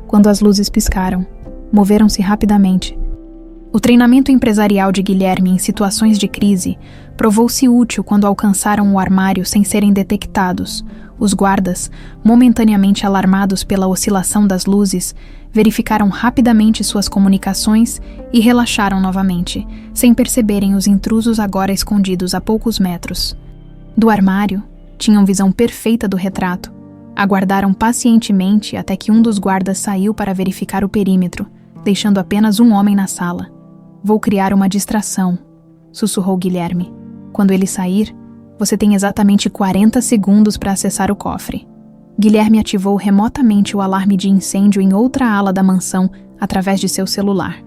Quando as luzes piscaram, moveram-se rapidamente. O treinamento empresarial de Guilherme em situações de crise provou-se útil quando alcançaram o armário sem serem detectados. Os guardas, momentaneamente alarmados pela oscilação das luzes, verificaram rapidamente suas comunicações e relaxaram novamente, sem perceberem os intrusos agora escondidos a poucos metros. Do armário, tinham visão perfeita do retrato. Aguardaram pacientemente até que um dos guardas saiu para verificar o perímetro, deixando apenas um homem na sala. Vou criar uma distração, sussurrou Guilherme. Quando ele sair, você tem exatamente 40 segundos para acessar o cofre. Guilherme ativou remotamente o alarme de incêndio em outra ala da mansão através de seu celular.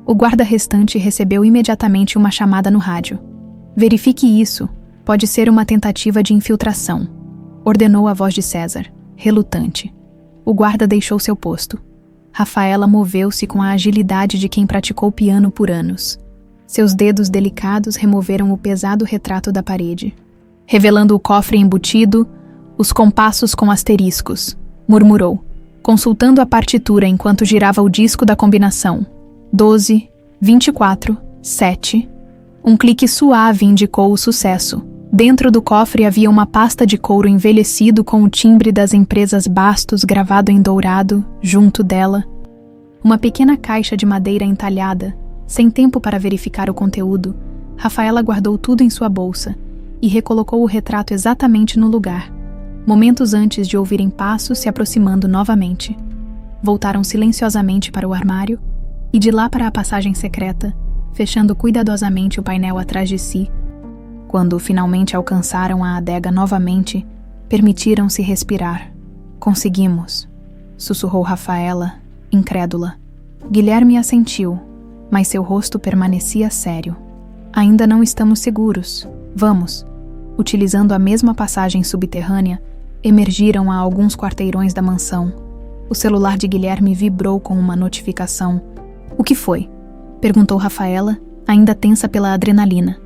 O guarda restante recebeu imediatamente uma chamada no rádio. Verifique isso, pode ser uma tentativa de infiltração, ordenou a voz de César, relutante. O guarda deixou seu posto. Rafaela moveu-se com a agilidade de quem praticou piano por anos. Seus dedos delicados removeram o pesado retrato da parede, revelando o cofre embutido, os compassos com asteriscos, murmurou, consultando a partitura enquanto girava o disco da combinação. 12, 24, 7. Um clique suave indicou o sucesso. Dentro do cofre havia uma pasta de couro envelhecido com o timbre das empresas Bastos gravado em dourado, junto dela. Uma pequena caixa de madeira entalhada. Sem tempo para verificar o conteúdo, Rafaela guardou tudo em sua bolsa e recolocou o retrato exatamente no lugar, momentos antes de ouvirem passos se aproximando novamente. Voltaram silenciosamente para o armário e de lá para a passagem secreta, fechando cuidadosamente o painel atrás de si. Quando finalmente alcançaram a adega novamente, permitiram-se respirar. Conseguimos, sussurrou Rafaela, incrédula. Guilherme assentiu, mas seu rosto permanecia sério. Ainda não estamos seguros. Vamos. Utilizando a mesma passagem subterrânea, emergiram a alguns quarteirões da mansão. O celular de Guilherme vibrou com uma notificação. O que foi? Perguntou Rafaela, ainda tensa pela adrenalina.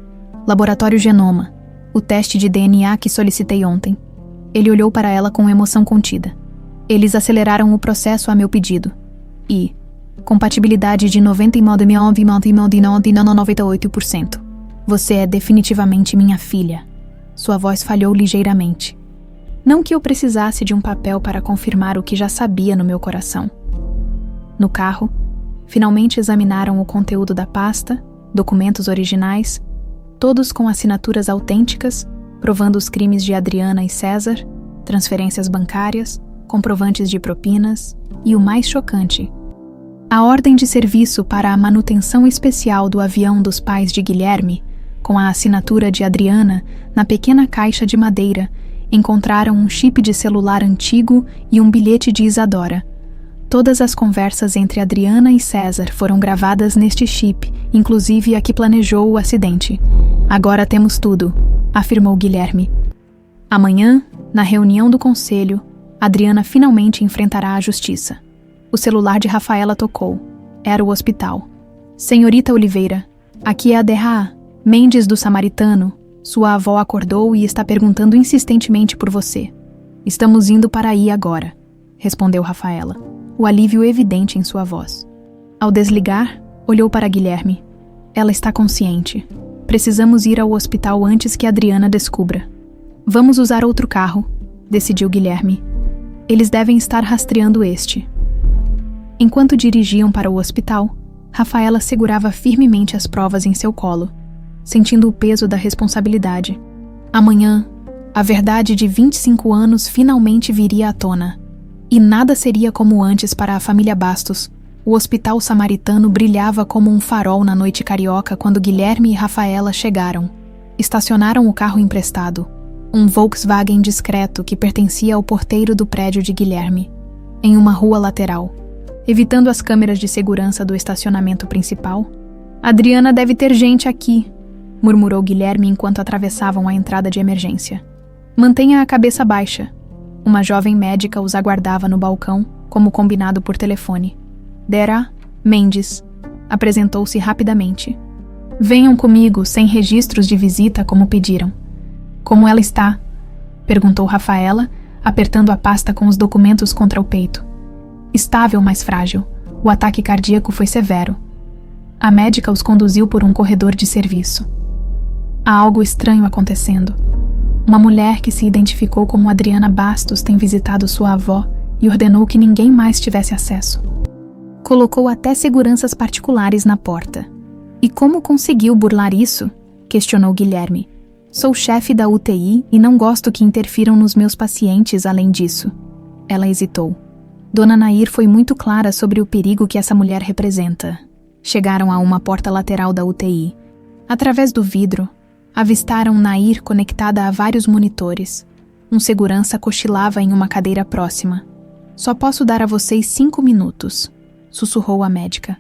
Laboratório Genoma. O teste de DNA que solicitei ontem. Ele olhou para ela com emoção contida. Eles aceleraram o processo a meu pedido. E compatibilidade de 99,98%. Você é definitivamente minha filha. Sua voz falhou ligeiramente. Não que eu precisasse de um papel para confirmar o que já sabia no meu coração. No carro, finalmente examinaram o conteúdo da pasta, documentos originais, todos com assinaturas autênticas, provando os crimes de Adriana e César, transferências bancárias, comprovantes de propinas e o mais chocante, a ordem de serviço para a manutenção especial do avião dos pais de Guilherme, com a assinatura de Adriana, na pequena caixa de madeira, encontraram um chip de celular antigo e um bilhete de Isadora. Todas as conversas entre Adriana e César foram gravadas neste chip, inclusive a que planejou o acidente. Agora temos tudo, afirmou Guilherme. Amanhã, na reunião do conselho, Adriana finalmente enfrentará a justiça. O celular de Rafaela tocou. Era o hospital. Senhorita Oliveira, aqui é a Derra Mendes do Samaritano. Sua avó acordou e está perguntando insistentemente por você. Estamos indo para aí agora, respondeu Rafaela, o alívio evidente em sua voz. Ao desligar, olhou para Guilherme. Ela está consciente. Precisamos ir ao hospital antes que Adriana descubra. Vamos usar outro carro, decidiu Guilherme. Eles devem estar rastreando este. Enquanto dirigiam para o hospital, Rafaela segurava firmemente as provas em seu colo, sentindo o peso da responsabilidade. Amanhã, a verdade de 25 anos finalmente viria à tona. E nada seria como antes para a família Bastos. O hospital samaritano brilhava como um farol na noite carioca quando Guilherme e Rafaela chegaram. Estacionaram o carro emprestado, um Volkswagen discreto que pertencia ao porteiro do prédio de Guilherme, em uma rua lateral. Evitando as câmeras de segurança do estacionamento principal. Adriana deve ter gente aqui, murmurou Guilherme enquanto atravessavam a entrada de emergência. Mantenha a cabeça baixa. Uma jovem médica os aguardava no balcão, como combinado por telefone. Derra Mendes apresentou-se rapidamente. Venham comigo, sem registros de visita como pediram. Como ela está? Perguntou Rafaela, apertando a pasta com os documentos contra o peito. Estável, mas frágil. O ataque cardíaco foi severo. A médica os conduziu por um corredor de serviço. Há algo estranho acontecendo. Uma mulher que se identificou como Adriana Bastos tem visitado sua avó e ordenou que ninguém mais tivesse acesso. Colocou até seguranças particulares na porta. E como conseguiu burlar isso? Questionou Guilherme. Sou chefe da UTI e não gosto que interfiram nos meus pacientes além disso. Ela hesitou. Dona Nair foi muito clara sobre o perigo que essa mulher representa. Chegaram a uma porta lateral da UTI. Através do vidro, avistaram Nair conectada a vários monitores. Um segurança cochilava em uma cadeira próxima. Só posso dar a vocês 5 minutos, sussurrou a médica.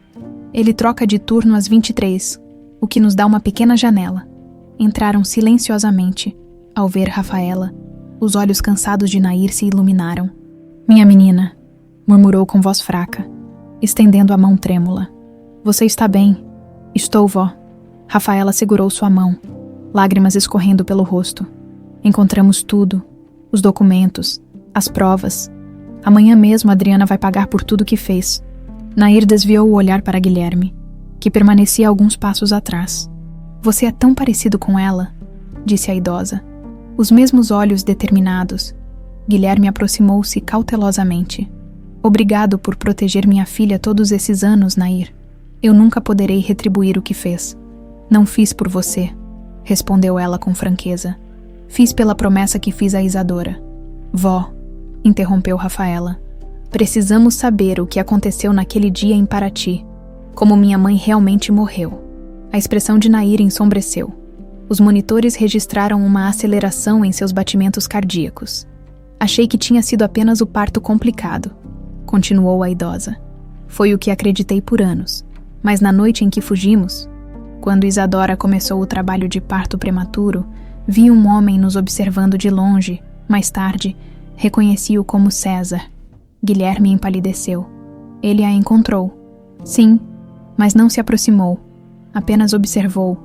Ele troca de turno às 23, o que nos dá uma pequena janela. Entraram silenciosamente. Ao ver Rafaela, os olhos cansados de Nair se iluminaram. Minha menina, murmurou com voz fraca, estendendo a mão trêmula. Você está bem? Estou, vó. Rafaela segurou sua mão, lágrimas escorrendo pelo rosto. Encontramos tudo, os documentos, as provas. Amanhã mesmo Adriana vai pagar por tudo que fez. Nair desviou o olhar para Guilherme, que permanecia alguns passos atrás. Você é tão parecido com ela, disse a idosa. Os mesmos olhos determinados. Guilherme aproximou-se cautelosamente. Obrigado por proteger minha filha todos esses anos, Nair. Eu nunca poderei retribuir o que fez. Não fiz por você, respondeu ela com franqueza. Fiz pela promessa que fiz a Isadora. Vó, interrompeu Rafaela. Precisamos saber o que aconteceu naquele dia em Paraty. Como minha mãe realmente morreu. A expressão de Nair ensombreceu. Os monitores registraram uma aceleração em seus batimentos cardíacos. Achei que tinha sido apenas o parto complicado, continuou a idosa. Foi o que acreditei por anos. Mas na noite em que fugimos, quando Isadora começou o trabalho de parto prematuro, vi um homem nos observando de longe. Mais tarde, reconheci-o como César. Guilherme empalideceu. Ele a encontrou. Sim, mas não se aproximou. Apenas observou.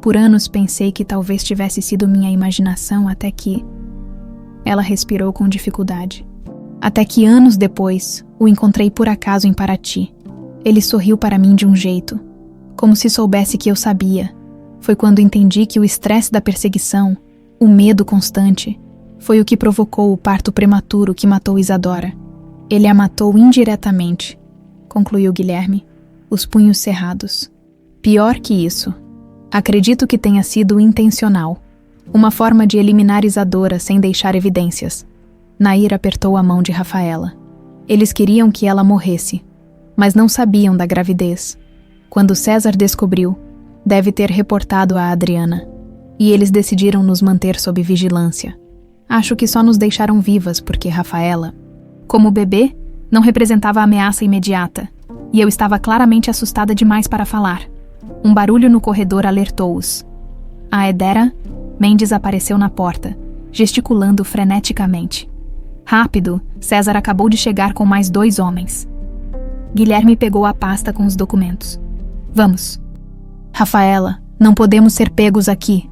Por anos pensei que talvez tivesse sido minha imaginação até que... Ela respirou com dificuldade. Até que anos depois, o encontrei por acaso em Paraty. Ele sorriu para mim de um jeito, como se soubesse que eu sabia. Foi quando entendi que o estresse da perseguição, o medo constante, foi o que provocou o parto prematuro que matou Isadora. Ele a matou indiretamente, concluiu Guilherme, os punhos cerrados. Pior que isso. Acredito que tenha sido intencional. Uma forma de eliminar Isadora sem deixar evidências. Nair apertou a mão de Rafaela. Eles queriam que ela morresse, mas não sabiam da gravidez. Quando César descobriu, deve ter reportado a Adriana. E eles decidiram nos manter sob vigilância. Acho que só nos deixaram vivas porque Rafaela, como bebê, não representava ameaça imediata. E eu estava claramente assustada demais para falar. Um barulho no corredor alertou-os. A Edera, Mendes apareceu na porta, gesticulando freneticamente. Rápido, César acabou de chegar com mais 2 homens. Guilherme pegou a pasta com os documentos. Vamos. Rafaela, não podemos ser pegos aqui.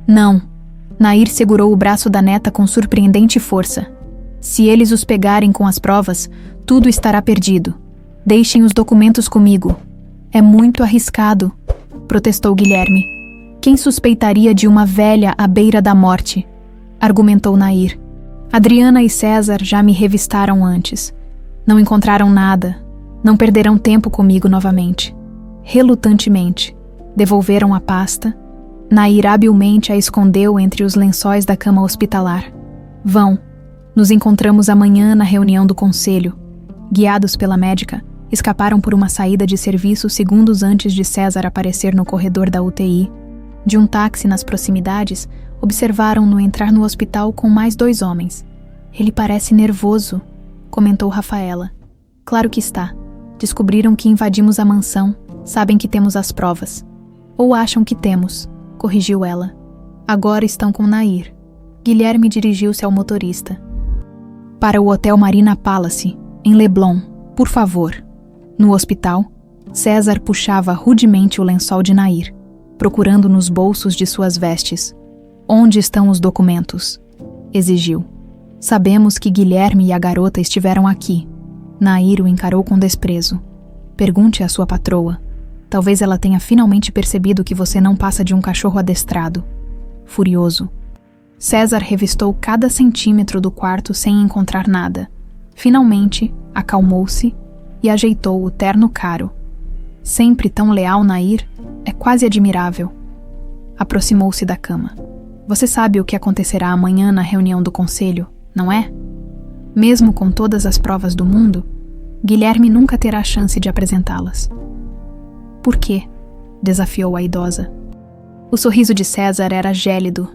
Não. Nair segurou o braço da neta com surpreendente força. Se eles os pegarem com as provas, tudo estará perdido. Deixem os documentos comigo. É muito arriscado, protestou Guilherme. Quem suspeitaria de uma velha à beira da morte? Argumentou Nair. Adriana e César já me revistaram antes. Não encontraram nada. Não perderão tempo comigo novamente. Relutantemente, devolveram a pasta. Nair habilmente a escondeu entre os lençóis da cama hospitalar. Vão. Nos encontramos amanhã na reunião do conselho. Guiados pela médica, escaparam por uma saída de serviço segundos antes de César aparecer no corredor da UTI. De um táxi nas proximidades, observaram-no entrar no hospital com mais 2 homens. Ele parece nervoso, comentou Rafaela. Claro que está. Descobriram que invadimos a mansão, sabem que temos as provas. Ou acham que temos, corrigiu ela. Agora estão com Nair. Guilherme dirigiu-se ao motorista. Para o Hotel Marina Palace, em Leblon, por favor. No hospital, César puxava rudemente o lençol de Nair, procurando nos bolsos de suas vestes. Onde estão os documentos? Exigiu. Sabemos que Guilherme e a garota estiveram aqui. Nair o encarou com desprezo. Pergunte à sua patroa. Talvez ela tenha finalmente percebido que você não passa de um cachorro adestrado. Furioso. César revistou cada centímetro do quarto sem encontrar nada. Finalmente, acalmou-se e ajeitou o terno caro. Sempre tão leal, Nair, é quase admirável. Aproximou-se da cama. Você sabe o que acontecerá amanhã na reunião do conselho, não é? Mesmo com todas as provas do mundo, Guilherme nunca terá chance de apresentá-las. Por quê? Desafiou a idosa. O sorriso de César era gélido,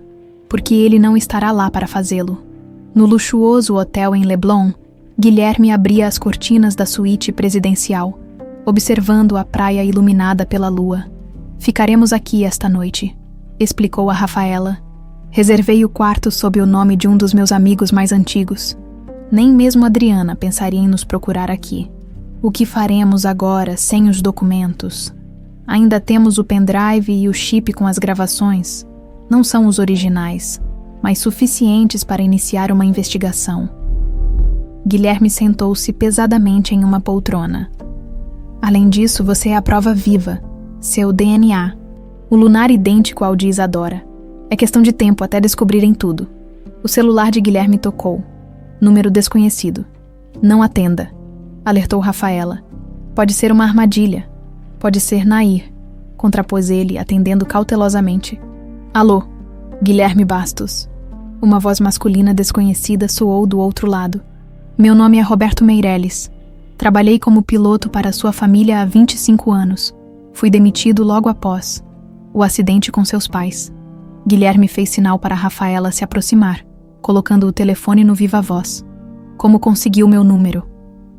porque ele não estará lá para fazê-lo. No luxuoso hotel em Leblon, Guilherme abria as cortinas da suíte presidencial, observando a praia iluminada pela lua. Ficaremos aqui esta noite, explicou a Rafaela. Reservei o quarto sob o nome de um dos meus amigos mais antigos. Nem mesmo Adriana pensaria em nos procurar aqui. O que faremos agora sem os documentos? Ainda temos o pendrive e o chip com as gravações. Não são os originais, mas suficientes para iniciar uma investigação. Guilherme sentou-se pesadamente em uma poltrona. Além disso, você é a prova viva, seu DNA, o lunar idêntico ao de Isadora. É questão de tempo até descobrirem tudo. O celular de Guilherme tocou. Número desconhecido. Não atenda, alertou Rafaela. Pode ser uma armadilha. Pode ser Nair, contrapôs ele, atendendo cautelosamente. Alô, Guilherme Bastos. Uma voz masculina desconhecida soou do outro lado. Meu nome é Roberto Meirelles. Trabalhei como piloto para sua família há 25 anos. Fui demitido logo após o acidente com seus pais. Guilherme fez sinal para Rafaela se aproximar, colocando o telefone no viva-voz. Como conseguiu meu número?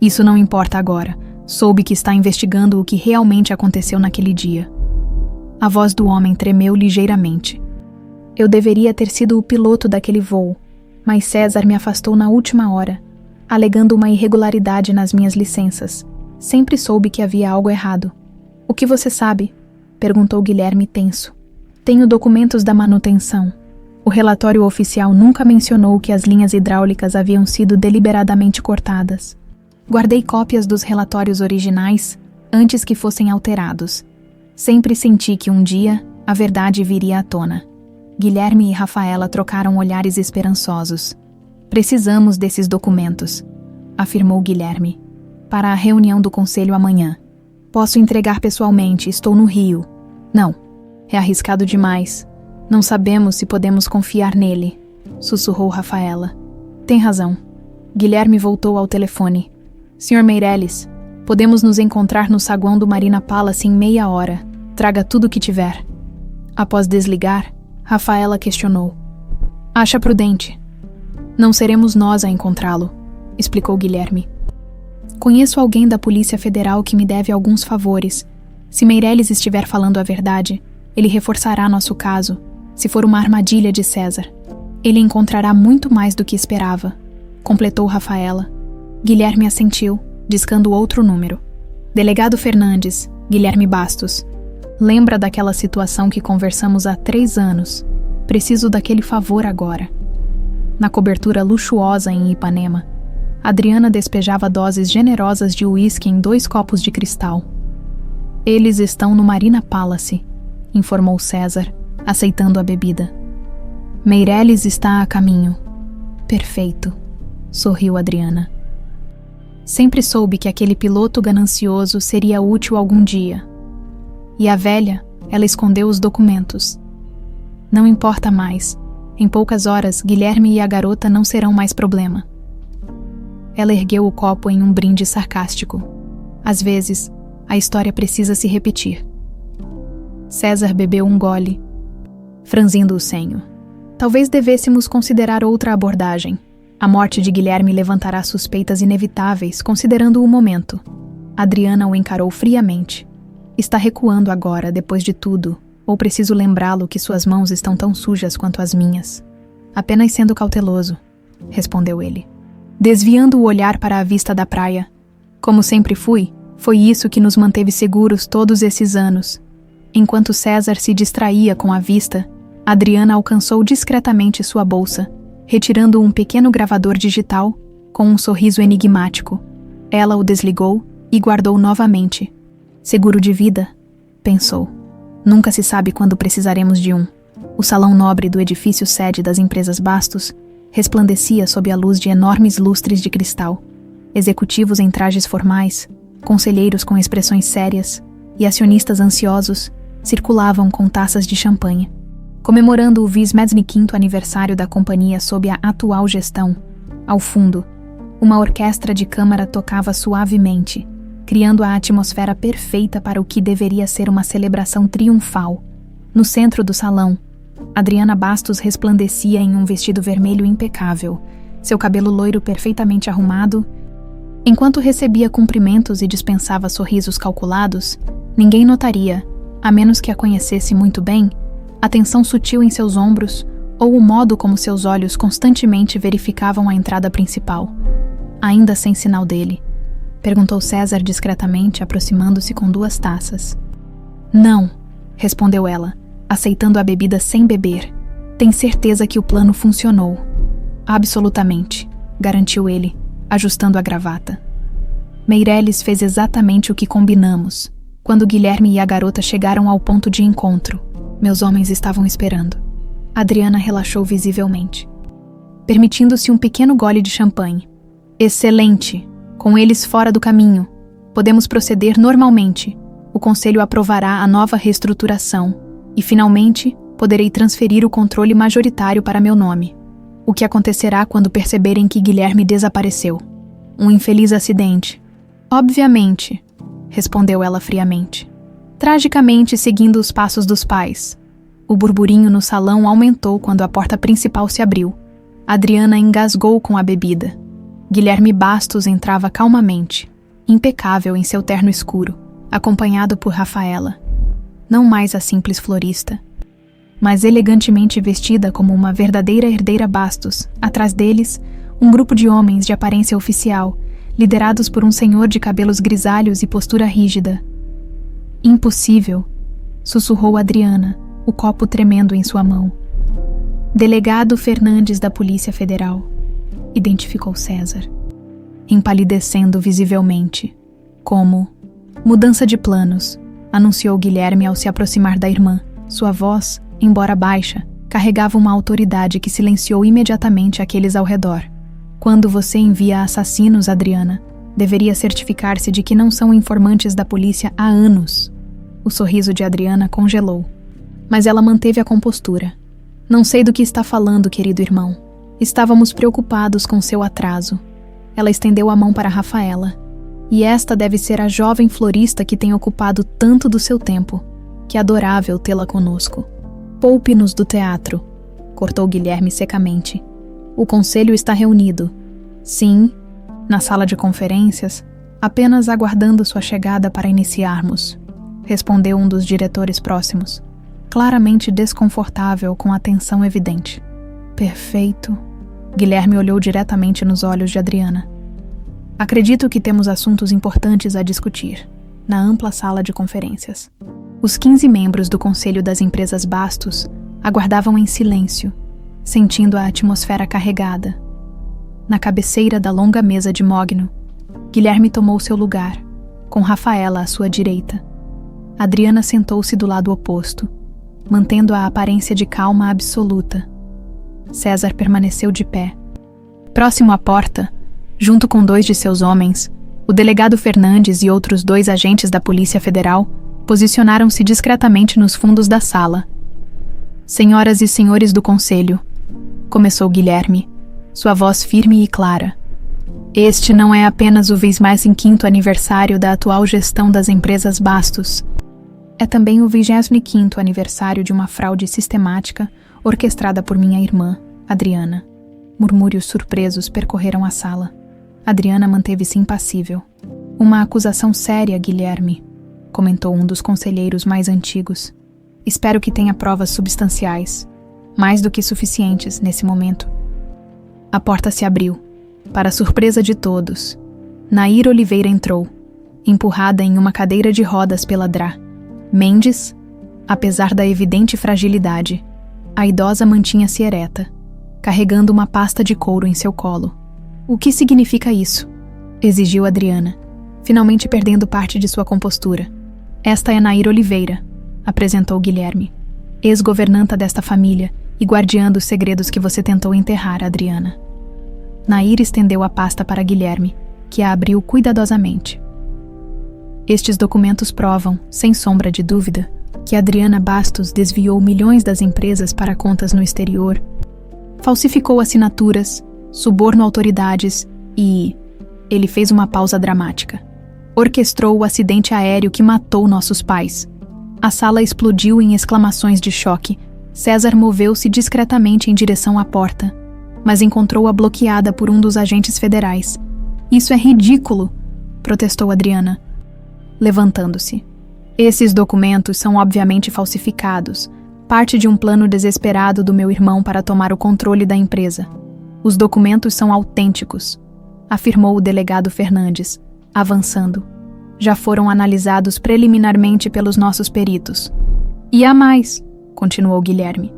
Isso não importa agora. Soube que está investigando o que realmente aconteceu naquele dia. A voz do homem tremeu ligeiramente. Eu deveria ter sido o piloto daquele voo, mas César me afastou na última hora, alegando uma irregularidade nas minhas licenças. Sempre soube que havia algo errado. O que você sabe? Perguntou Guilherme tenso. Tenho documentos da manutenção. O relatório oficial nunca mencionou que as linhas hidráulicas haviam sido deliberadamente cortadas. Guardei cópias dos relatórios originais antes que fossem alterados. Sempre senti que um dia a verdade viria à tona. Guilherme e Rafaela trocaram olhares esperançosos. Precisamos desses documentos, afirmou Guilherme. Para a reunião do conselho amanhã. Posso entregar pessoalmente, estou no Rio. Não, é arriscado demais. Não sabemos se podemos confiar nele, sussurrou Rafaela. Tem razão. Guilherme voltou ao telefone. Sr. Meirelles, podemos nos encontrar no saguão do Marina Palace em meia hora. Traga tudo o que tiver. Após desligar, Rafaela questionou. Acha prudente? Não seremos nós a encontrá-lo, explicou Guilherme. Conheço alguém da Polícia Federal que me deve alguns favores. Se Meirelles estiver falando a verdade, ele reforçará nosso caso. Se for uma armadilha de César, ele encontrará muito mais do que esperava, completou Rafaela. Guilherme assentiu, discando outro número. Delegado Fernandes, Guilherme Bastos. Lembra daquela situação que conversamos há 3 anos? Preciso daquele favor agora. Na cobertura luxuosa em Ipanema, Adriana despejava doses generosas de uísque em 2 copos de cristal. Eles estão no Marina Palace, informou César, aceitando a bebida. Meirelles está a caminho. Perfeito, sorriu Adriana. Sempre soube que aquele piloto ganancioso seria útil algum dia. E a velha, ela escondeu os documentos. Não importa mais. Em poucas horas, Guilherme e a garota não serão mais problema. Ela ergueu o copo em um brinde sarcástico. Às vezes, a história precisa se repetir. César bebeu um gole, franzindo o senho. Talvez devêssemos considerar outra abordagem. A morte de Guilherme levantará suspeitas inevitáveis, considerando o momento. Adriana o encarou friamente. Está recuando agora, depois de tudo, ou preciso lembrá-lo que suas mãos estão tão sujas quanto as minhas? Apenas sendo cauteloso, respondeu ele, desviando o olhar para a vista da praia. Como sempre fui, foi isso que nos manteve seguros todos esses anos. Enquanto César se distraía com a vista, Adriana alcançou discretamente sua bolsa, retirando um pequeno gravador digital com um sorriso enigmático. Ela o desligou e guardou novamente. Seguro de vida, pensou. Nunca se sabe quando precisaremos de um. O salão nobre do edifício sede das empresas Bastos resplandecia sob a luz de enormes lustres de cristal. Executivos em trajes formais, conselheiros com expressões sérias e acionistas ansiosos circulavam com taças de champanhe. Comemorando o 25º aniversário da companhia sob a atual gestão, ao fundo, uma orquestra de câmara tocava suavemente, criando a atmosfera perfeita para o que deveria ser uma celebração triunfal. No centro do salão, Adriana Bastos resplandecia em um vestido vermelho impecável, seu cabelo loiro perfeitamente arrumado. Enquanto recebia cumprimentos e dispensava sorrisos calculados, ninguém notaria, a menos que a conhecesse muito bem, a tensão sutil em seus ombros ou o modo como seus olhos constantemente verificavam a entrada principal. Ainda sem sinal dele, perguntou César discretamente, aproximando-se com 2 taças. Não, respondeu ela, aceitando a bebida sem beber. Tem certeza que o plano funcionou? Absolutamente, garantiu ele, ajustando a gravata. Meirelles fez exatamente o que combinamos. Quando Guilherme e a garota chegaram ao ponto de encontro, meus homens estavam esperando. Adriana relaxou visivelmente, permitindo-se um pequeno gole de champanhe. Excelente! Com eles fora do caminho, podemos proceder normalmente. O Conselho aprovará a nova reestruturação e, finalmente, poderei transferir o controle majoritário para meu nome. O que acontecerá quando perceberem que Guilherme desapareceu? Um infeliz acidente. Obviamente, respondeu ela friamente. Tragicamente seguindo os passos dos pais. O burburinho no salão aumentou quando a porta principal se abriu. Adriana engasgou com a bebida. Guilherme Bastos entrava calmamente, impecável em seu terno escuro, acompanhado por Rafaela. Não mais a simples florista, mas elegantemente vestida como uma verdadeira herdeira Bastos. Atrás deles, um grupo de homens de aparência oficial, liderados por um senhor de cabelos grisalhos e postura rígida. Impossível, sussurrou Adriana, o copo tremendo em sua mão. Delegado Fernandes da Polícia Federal, identificou César, empalidecendo visivelmente. Como mudança de planos, anunciou Guilherme ao se aproximar da irmã. Sua voz, embora baixa, carregava uma autoridade que silenciou imediatamente aqueles ao redor. Quando você envia assassinos, Adriana, deveria certificar-se de que não são informantes da polícia há anos. O sorriso de Adriana congelou, mas ela manteve a compostura. Não sei do que está falando, querido irmão. Estávamos preocupados com seu atraso. Ela estendeu a mão para Rafaela. E esta deve ser a jovem florista que tem ocupado tanto do seu tempo. Que adorável tê-la conosco. Poupe-nos do teatro, cortou Guilherme secamente. O conselho está reunido. Sim, na sala de conferências, apenas aguardando sua chegada para iniciarmos, respondeu um dos diretores próximos, claramente desconfortável com a tensão evidente. Perfeito. Guilherme olhou diretamente nos olhos de Adriana. Acredito que temos assuntos importantes a discutir, na ampla sala de conferências. Os 15 membros do Conselho das Empresas Bastos aguardavam em silêncio, sentindo a atmosfera carregada. Na cabeceira da longa mesa de mogno, Guilherme tomou seu lugar, com Rafaela à sua direita. Adriana sentou-se do lado oposto, mantendo a aparência de calma absoluta. César permaneceu de pé. Próximo à porta, junto com 2 de seus homens, o delegado Fernandes e outros 2 agentes da Polícia Federal posicionaram-se discretamente nos fundos da sala. Senhoras e senhores do Conselho, começou Guilherme, sua voz firme e clara. Este não é apenas o 25º aniversário da atual gestão das empresas Bastos. É também o 25º aniversário de uma fraude sistemática orquestrada por minha irmã, Adriana. Murmúrios surpresos percorreram a sala. Adriana manteve-se impassível. Uma acusação séria, Guilherme, comentou um dos conselheiros mais antigos. Espero que tenha provas substanciais, mais do que suficientes nesse momento. A porta se abriu. Para a surpresa de todos, Nair Oliveira entrou, empurrada em uma cadeira de rodas pela Drá. Mendes, apesar da evidente fragilidade, a idosa mantinha-se ereta, carregando uma pasta de couro em seu colo. O que significa isso? Exigiu Adriana, finalmente perdendo parte de sua compostura. Esta é Nair Oliveira, apresentou Guilherme, ex-governanta desta família e guardiã dos segredos que você tentou enterrar, Adriana. Nair estendeu a pasta para Guilherme, que a abriu cuidadosamente. Estes documentos provam, sem sombra de dúvida, que Adriana Bastos desviou milhões das empresas para contas no exterior, falsificou assinaturas, subornou autoridades e... Ele fez uma pausa dramática. Orquestrou o acidente aéreo que matou nossos pais. A sala explodiu em exclamações de choque. César moveu-se discretamente em direção à porta, mas encontrou-a bloqueada por um dos agentes federais. Isso é ridículo, protestou Adriana, levantando-se. Esses documentos são obviamente falsificados, parte de um plano desesperado do meu irmão para tomar o controle da empresa. Os documentos são autênticos, afirmou o delegado Fernandes, avançando. Já foram analisados preliminarmente pelos nossos peritos. E há mais, continuou Guilherme.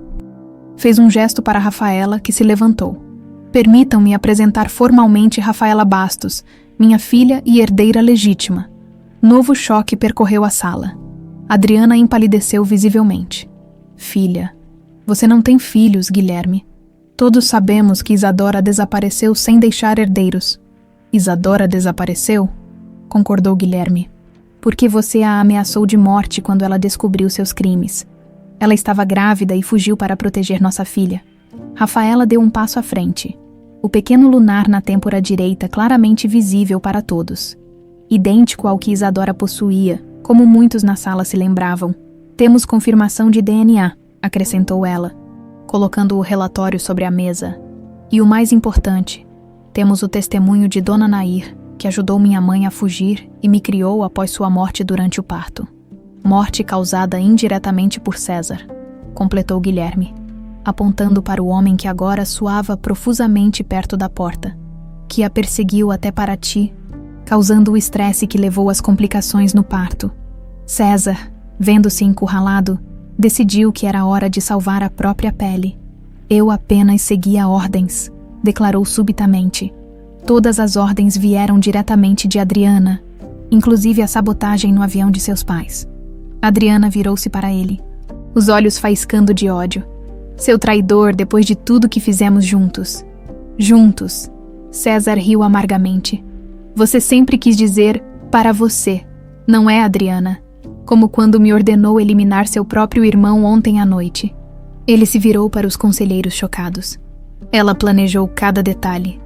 Fez um gesto para Rafaela, que se levantou. Permitam-me apresentar formalmente Rafaela Bastos, minha filha e herdeira legítima. Novo choque percorreu a sala. Adriana empalideceu visivelmente. Filha. Você não tem filhos, Guilherme. Todos sabemos que Isadora desapareceu sem deixar herdeiros. Isadora desapareceu? Concordou Guilherme. Porque você a ameaçou de morte quando ela descobriu seus crimes. Ela estava grávida e fugiu para proteger nossa filha. Rafaela deu um passo à frente. O pequeno lunar na têmpora direita claramente visível para todos. Idêntico ao que Isadora possuía, como muitos na sala se lembravam. Temos confirmação de DNA, acrescentou ela, colocando o relatório sobre a mesa. E o mais importante, temos o testemunho de Dona Nair, que ajudou minha mãe a fugir e me criou após sua morte durante o parto. Morte causada indiretamente por César, completou Guilherme, apontando para o homem que agora suava profusamente perto da porta, que a perseguiu até Paraty, causando o estresse que levou às complicações no parto. César, vendo-se encurralado, decidiu que era hora de salvar a própria pele. Eu apenas seguia ordens, declarou subitamente. Todas as ordens vieram diretamente de Adriana, inclusive a sabotagem no avião de seus pais. Adriana virou-se para ele, os olhos faiscando de ódio. Seu traidor depois de tudo que fizemos juntos. Juntos. César riu amargamente. Você sempre quis dizer para você, não é, Adriana? Como quando me ordenou eliminar seu próprio irmão ontem à noite. Ele se virou para os conselheiros chocados. Ela planejou cada detalhe.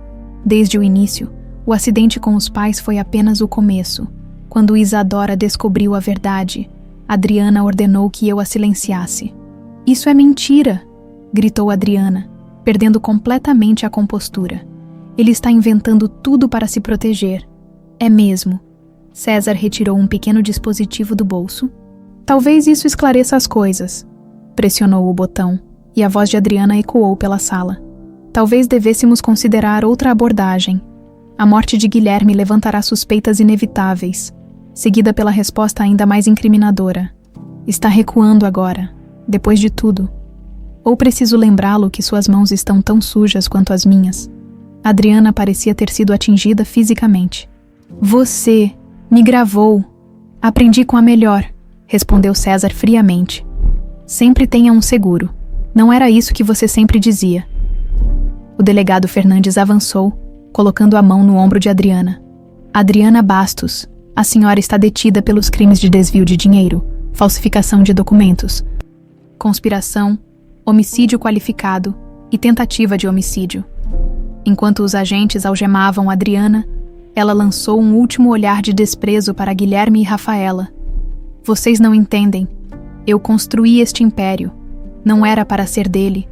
Desde o início, o acidente com os pais foi apenas o começo. Quando Isadora descobriu a verdade, Adriana ordenou que eu a silenciasse. Isso é mentira, gritou Adriana, perdendo completamente a compostura. Ele está inventando tudo para se proteger. É mesmo. César retirou um pequeno dispositivo do bolso. Talvez isso esclareça as coisas. Pressionou o botão, e a voz de Adriana ecoou pela sala. Talvez devêssemos considerar outra abordagem. A morte de Guilherme levantará suspeitas inevitáveis, seguida pela resposta ainda mais incriminadora. Está recuando agora, depois de tudo. Ou preciso lembrá-lo que suas mãos estão tão sujas quanto as minhas. Adriana parecia ter sido atingida fisicamente. Você me gravou. Aprendi com a melhor, respondeu César friamente. Sempre tenha um seguro. Não era isso que você sempre dizia. O delegado Fernandes avançou, colocando a mão no ombro de Adriana. Adriana Bastos, a senhora está detida pelos crimes de desvio de dinheiro, falsificação de documentos, conspiração, homicídio qualificado e tentativa de homicídio. Enquanto os agentes algemavam Adriana, ela lançou um último olhar de desprezo para Guilherme e Rafaela. Vocês não entendem. Eu construí este império. Não era para ser dele.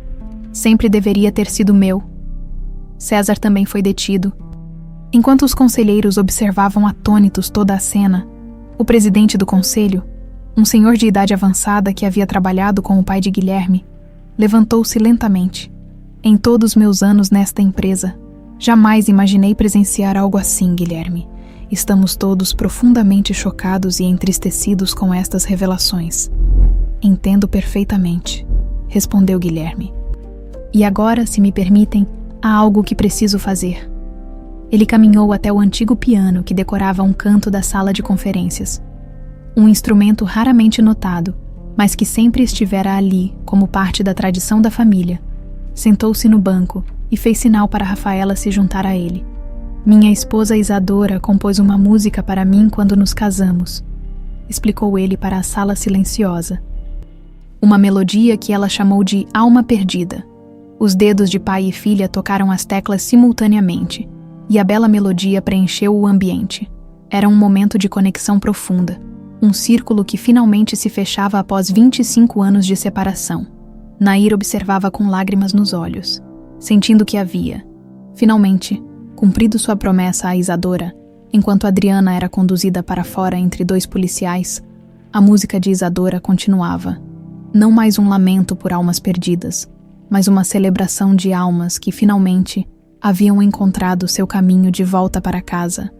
Sempre deveria ter sido meu. César também foi detido. Enquanto os conselheiros observavam atônitos toda a cena, o presidente do conselho, um senhor de idade avançada que havia trabalhado com o pai de Guilherme, levantou-se lentamente. Em todos meus anos nesta empresa, jamais imaginei presenciar algo assim, Guilherme. Estamos todos profundamente chocados e entristecidos com estas revelações. Entendo perfeitamente, respondeu Guilherme. E agora, se me permitem, há algo que preciso fazer. Ele caminhou até o antigo piano que decorava um canto da sala de conferências. Um instrumento raramente notado, mas que sempre estivera ali como parte da tradição da família. Sentou-se no banco e fez sinal para Rafaela se juntar a ele. Minha esposa Isadora compôs uma música para mim quando nos casamos, explicou ele para a sala silenciosa, uma melodia que ela chamou de Alma Perdida. Os dedos de pai e filha tocaram as teclas simultaneamente, e a bela melodia preencheu o ambiente. Era um momento de conexão profunda, um círculo que finalmente se fechava após 25 anos de separação. Nair observava com lágrimas nos olhos, sentindo que havia, finalmente, cumprido sua promessa a Isadora. Enquanto Adriana era conduzida para fora entre dois policiais, a música de Isadora continuava. Não mais um lamento por almas perdidas, mas uma celebração de almas que finalmente haviam encontrado seu caminho de volta para casa.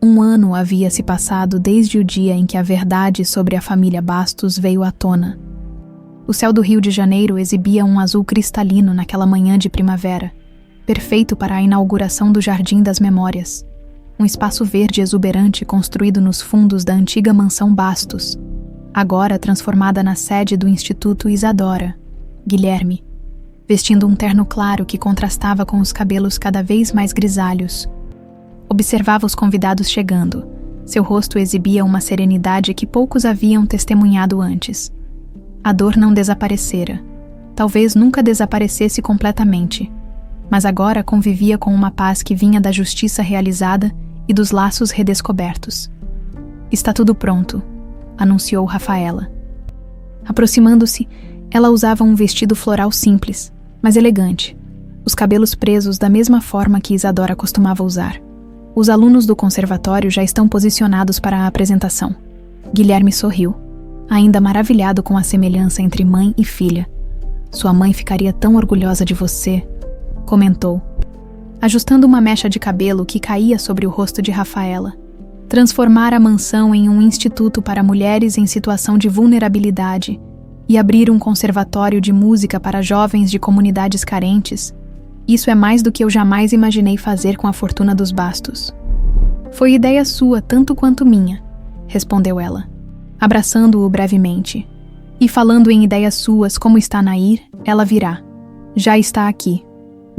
1 ano havia se passado desde o dia em que a verdade sobre a família Bastos veio à tona. O céu do Rio de Janeiro exibia um azul cristalino naquela manhã de primavera, perfeito para a inauguração do Jardim das Memórias, um espaço verde exuberante construído nos fundos da antiga mansão Bastos, agora transformada na sede do Instituto Isadora. Guilherme, vestindo um terno claro que contrastava com os cabelos cada vez mais grisalhos, observava os convidados chegando. Seu rosto exibia uma serenidade que poucos haviam testemunhado antes. A dor não desaparecera. Talvez nunca desaparecesse completamente, mas agora convivia com uma paz que vinha da justiça realizada e dos laços redescobertos. Está tudo pronto, anunciou Rafaela. Aproximando-se, ela usava um vestido floral simples, mas elegante, os cabelos presos da mesma forma que Isadora costumava usar. Os alunos do conservatório já estão posicionados para a apresentação. Guilherme sorriu, ainda maravilhado com a semelhança entre mãe e filha. Sua mãe ficaria tão orgulhosa de você, comentou, ajustando uma mecha de cabelo que caía sobre o rosto de Rafaela. Transformar a mansão em um instituto para mulheres em situação de vulnerabilidade e abrir um conservatório de música para jovens de comunidades carentes, isso é mais do que eu jamais imaginei fazer com a fortuna dos Bastos. Foi ideia sua tanto quanto minha, respondeu ela, abraçando-o brevemente. E falando em ideias suas, como está Nair, ela virá. Já está aqui.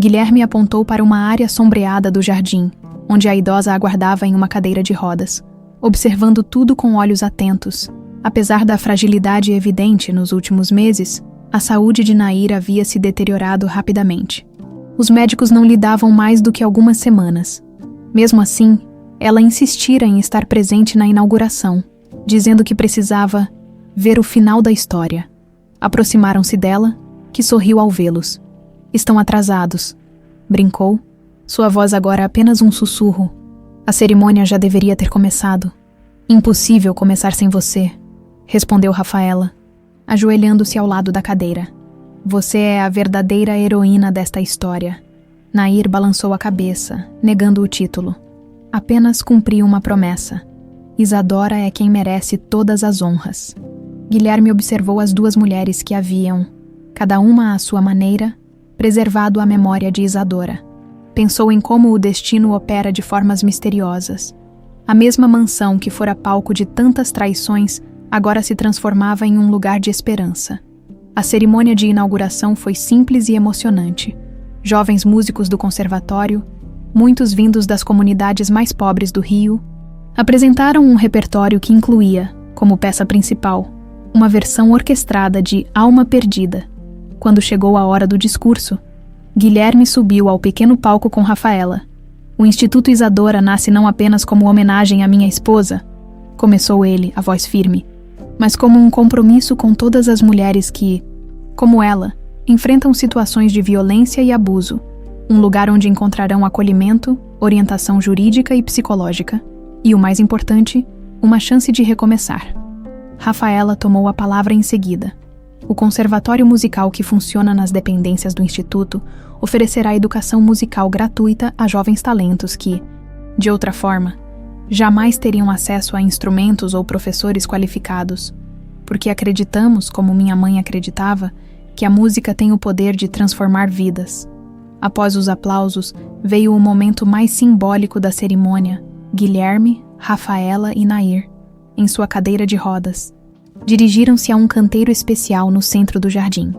Guilherme apontou para uma área sombreada do jardim, onde a idosa aguardava em uma cadeira de rodas, observando tudo com olhos atentos. Apesar da fragilidade evidente nos últimos meses, a saúde de Nair havia se deteriorado rapidamente. Os médicos não lhe davam mais do que algumas semanas. Mesmo assim, ela insistira em estar presente na inauguração, dizendo que precisava ver o final da história. Aproximaram-se dela, que sorriu ao vê-los. Estão atrasados, brincou, sua voz agora apenas um sussurro. A cerimônia já deveria ter começado. Impossível começar sem você, respondeu Rafaela, ajoelhando-se ao lado da cadeira. Você é a verdadeira heroína desta história. Nair balançou a cabeça, negando o título. Apenas cumpri uma promessa. Isadora é quem merece todas as honras. Guilherme observou as duas mulheres que haviam, cada uma à sua maneira, preservado a memória de Isadora. Pensou em como o destino opera de formas misteriosas. A mesma mansão que fora palco de tantas traições agora se transformava em um lugar de esperança. A cerimônia de inauguração foi simples e emocionante. Jovens músicos do conservatório, muitos vindos das comunidades mais pobres do Rio, apresentaram um repertório que incluía, como peça principal, uma versão orquestrada de Alma Perdida. Quando chegou a hora do discurso, Guilherme subiu ao pequeno palco com Rafaela. O Instituto Isadora nasce não apenas como homenagem à minha esposa, começou ele, a voz firme, mas como um compromisso com todas as mulheres que, como ela, enfrentam situações de violência e abuso, um lugar onde encontrarão acolhimento, orientação jurídica e psicológica, e o mais importante, uma chance de recomeçar. Rafaela tomou a palavra em seguida. O conservatório musical que funciona nas dependências do Instituto oferecerá educação musical gratuita a jovens talentos que, de outra forma, jamais teriam acesso a instrumentos ou professores qualificados, porque acreditamos, como minha mãe acreditava, que a música tem o poder de transformar vidas. Após os aplausos, veio o momento mais simbólico da cerimônia: Guilherme, Rafaela e Nair, em sua cadeira de rodas, dirigiram-se a um canteiro especial no centro do jardim.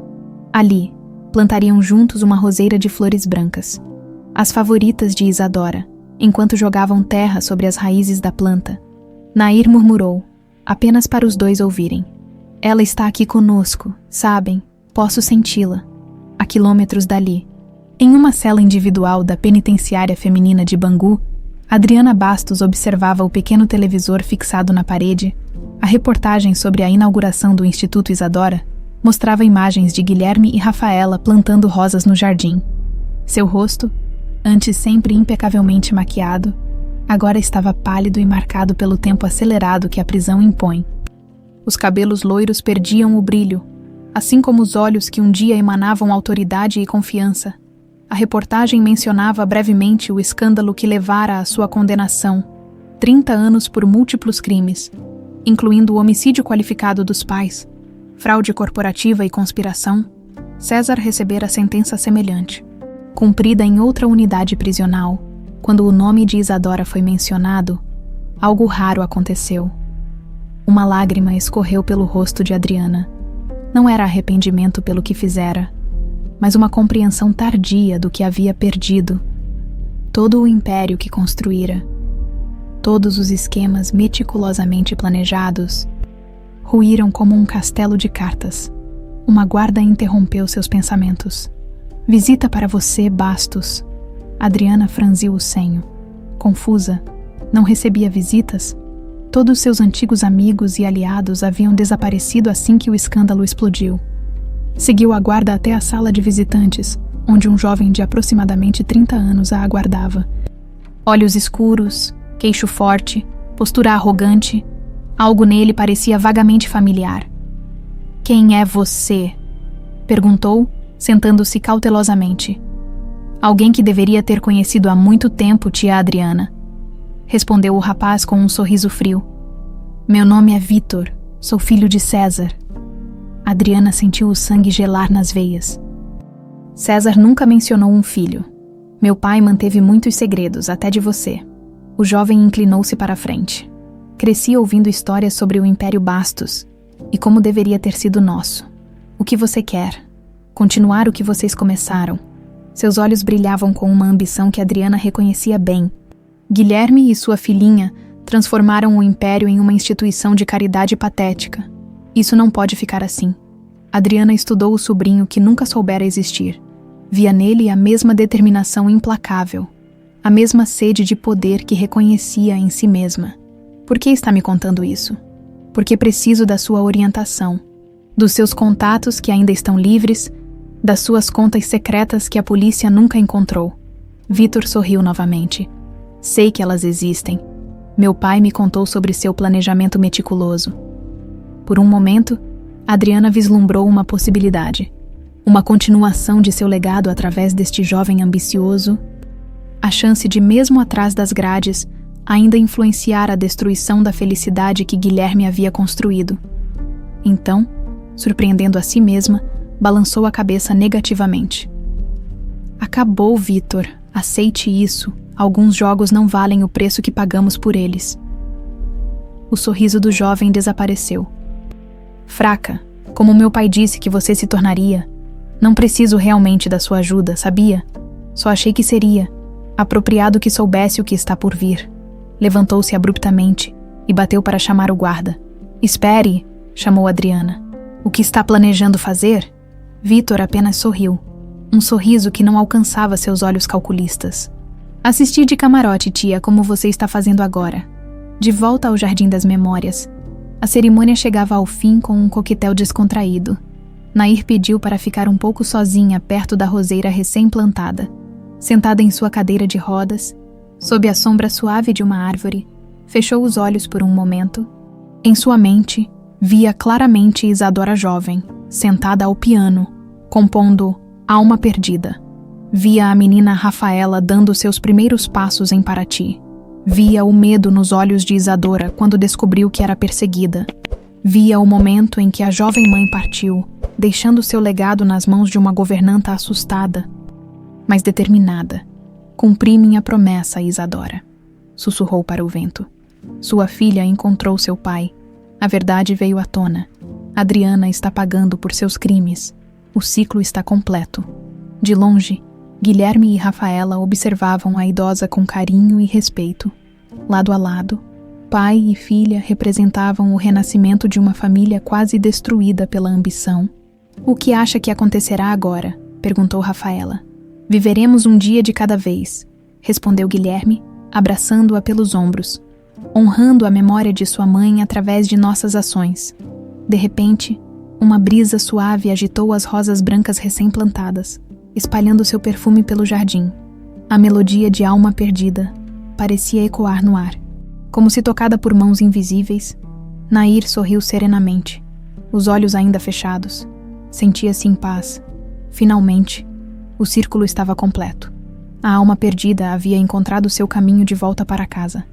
Ali, plantariam juntos uma roseira de flores brancas, as favoritas de Isadora, enquanto jogavam terra sobre as raízes da planta. Nair murmurou, apenas para os dois ouvirem: Ela está aqui conosco, sabem? Posso senti-la. A quilômetros dali. Em uma cela individual da penitenciária feminina de Bangu, Adriana Bastos observava o pequeno televisor fixado na parede. A reportagem sobre a inauguração do Instituto Isadora mostrava imagens de Guilherme e Rafaela plantando rosas no jardim. Seu rosto, antes sempre impecavelmente maquiado, agora estava pálido e marcado pelo tempo acelerado que a prisão impõe. Os cabelos loiros perdiam o brilho, assim como os olhos que um dia emanavam autoridade e confiança. A reportagem mencionava brevemente o escândalo que levara à sua condenação, 30 anos por múltiplos crimes, incluindo o homicídio qualificado dos pais, fraude corporativa e conspiração. César recebera sentença semelhante, cumprida em outra unidade prisional. Quando o nome de Isadora foi mencionado, algo raro aconteceu. Uma lágrima escorreu pelo rosto de Adriana. Não era arrependimento pelo que fizera, mas uma compreensão tardia do que havia perdido. Todo o império que construíra, todos os esquemas meticulosamente planejados, ruíram como um castelo de cartas. Uma guarda interrompeu seus pensamentos. Visita para você, Bastos. Adriana franziu o senho. Confusa, não recebia visitas? Todos seus antigos amigos e aliados haviam desaparecido assim que o escândalo explodiu. Seguiu a guarda até a sala de visitantes, onde um jovem de aproximadamente 30 anos a aguardava. Olhos escuros, queixo forte, postura arrogante, algo nele parecia vagamente familiar. "Quem é você?" perguntou, sentando-se cautelosamente. "Alguém que deveria ter conhecido há muito tempo, tia Adriana", respondeu o rapaz com um sorriso frio. "Meu nome é Vitor, sou filho de César." Adriana sentiu o sangue gelar nas veias. "César nunca mencionou um filho. Meu pai manteve muitos segredos, até de você." O jovem inclinou-se para a frente. "Cresci ouvindo histórias sobre o Império Bastos e como deveria ter sido nosso. O que você quer? Continuar o que vocês começaram." Seus olhos brilhavam com uma ambição que Adriana reconhecia bem. Guilherme e sua filhinha transformaram o Império em uma instituição de caridade patética. Isso não pode ficar assim. Adriana estudou o sobrinho que nunca soubera existir. Via nele a mesma determinação implacável, a mesma sede de poder que reconhecia em si mesma. "Por que está me contando isso?" "Porque preciso da sua orientação, dos seus contatos que ainda estão livres, das suas contas secretas que a polícia nunca encontrou." Vitor sorriu novamente. "Sei que elas existem. Meu pai me contou sobre seu planejamento meticuloso." Por um momento, Adriana vislumbrou uma possibilidade. Uma continuação de seu legado através deste jovem ambicioso. A chance de, mesmo atrás das grades, ainda influenciar a destruição da felicidade que Guilherme havia construído. Então, surpreendendo a si mesma, balançou a cabeça negativamente. "Acabou, Vitor. Aceite isso. Alguns jogos não valem o preço que pagamos por eles." O sorriso do jovem desapareceu. "Fraca, como meu pai disse que você se tornaria. Não preciso realmente da sua ajuda, sabia? Só achei que seria apropriado que soubesse o que está por vir." Levantou-se abruptamente e bateu para chamar o guarda. "Espere", chamou Adriana. "O que está planejando fazer?" Vitor apenas sorriu, um sorriso que não alcançava seus olhos calculistas. "Assistir de camarote, tia, como você está fazendo agora." De volta ao Jardim das Memórias, a cerimônia chegava ao fim com um coquetel descontraído. Nair pediu para ficar um pouco sozinha perto da roseira recém-plantada. Sentada em sua cadeira de rodas, sob a sombra suave de uma árvore, fechou os olhos por um momento. Em sua mente, via claramente Isadora jovem, sentada ao piano, compondo Alma Perdida. Via a menina Rafaela dando seus primeiros passos em Paraty. Via o medo nos olhos de Isadora quando descobriu que era perseguida. Via o momento em que a jovem mãe partiu, deixando seu legado nas mãos de uma governanta assustada, mas determinada. "Cumpri minha promessa, Isadora", sussurrou para o vento. Sua filha encontrou seu pai. A verdade veio à tona. Adriana está pagando por seus crimes. O ciclo está completo. De longe, Guilherme e Rafaela observavam a idosa com carinho e respeito. Lado a lado, Pai e filha representavam o renascimento de uma família quase destruída pela ambição. O que acha que acontecerá agora? Perguntou Rafaela. Viveremos um dia de cada vez, respondeu Guilherme, abraçando-a pelos ombros, honrando a memória de sua mãe através de nossas ações. De repente, uma brisa suave agitou as rosas brancas recém-plantadas, espalhando seu perfume pelo jardim. A melodia de Alma Perdida parecia ecoar no ar. Como se tocada por mãos invisíveis, Nair sorriu serenamente, os olhos ainda fechados. Sentia-se em paz. Finalmente, o círculo estava completo. A alma perdida havia encontrado seu caminho de volta para casa.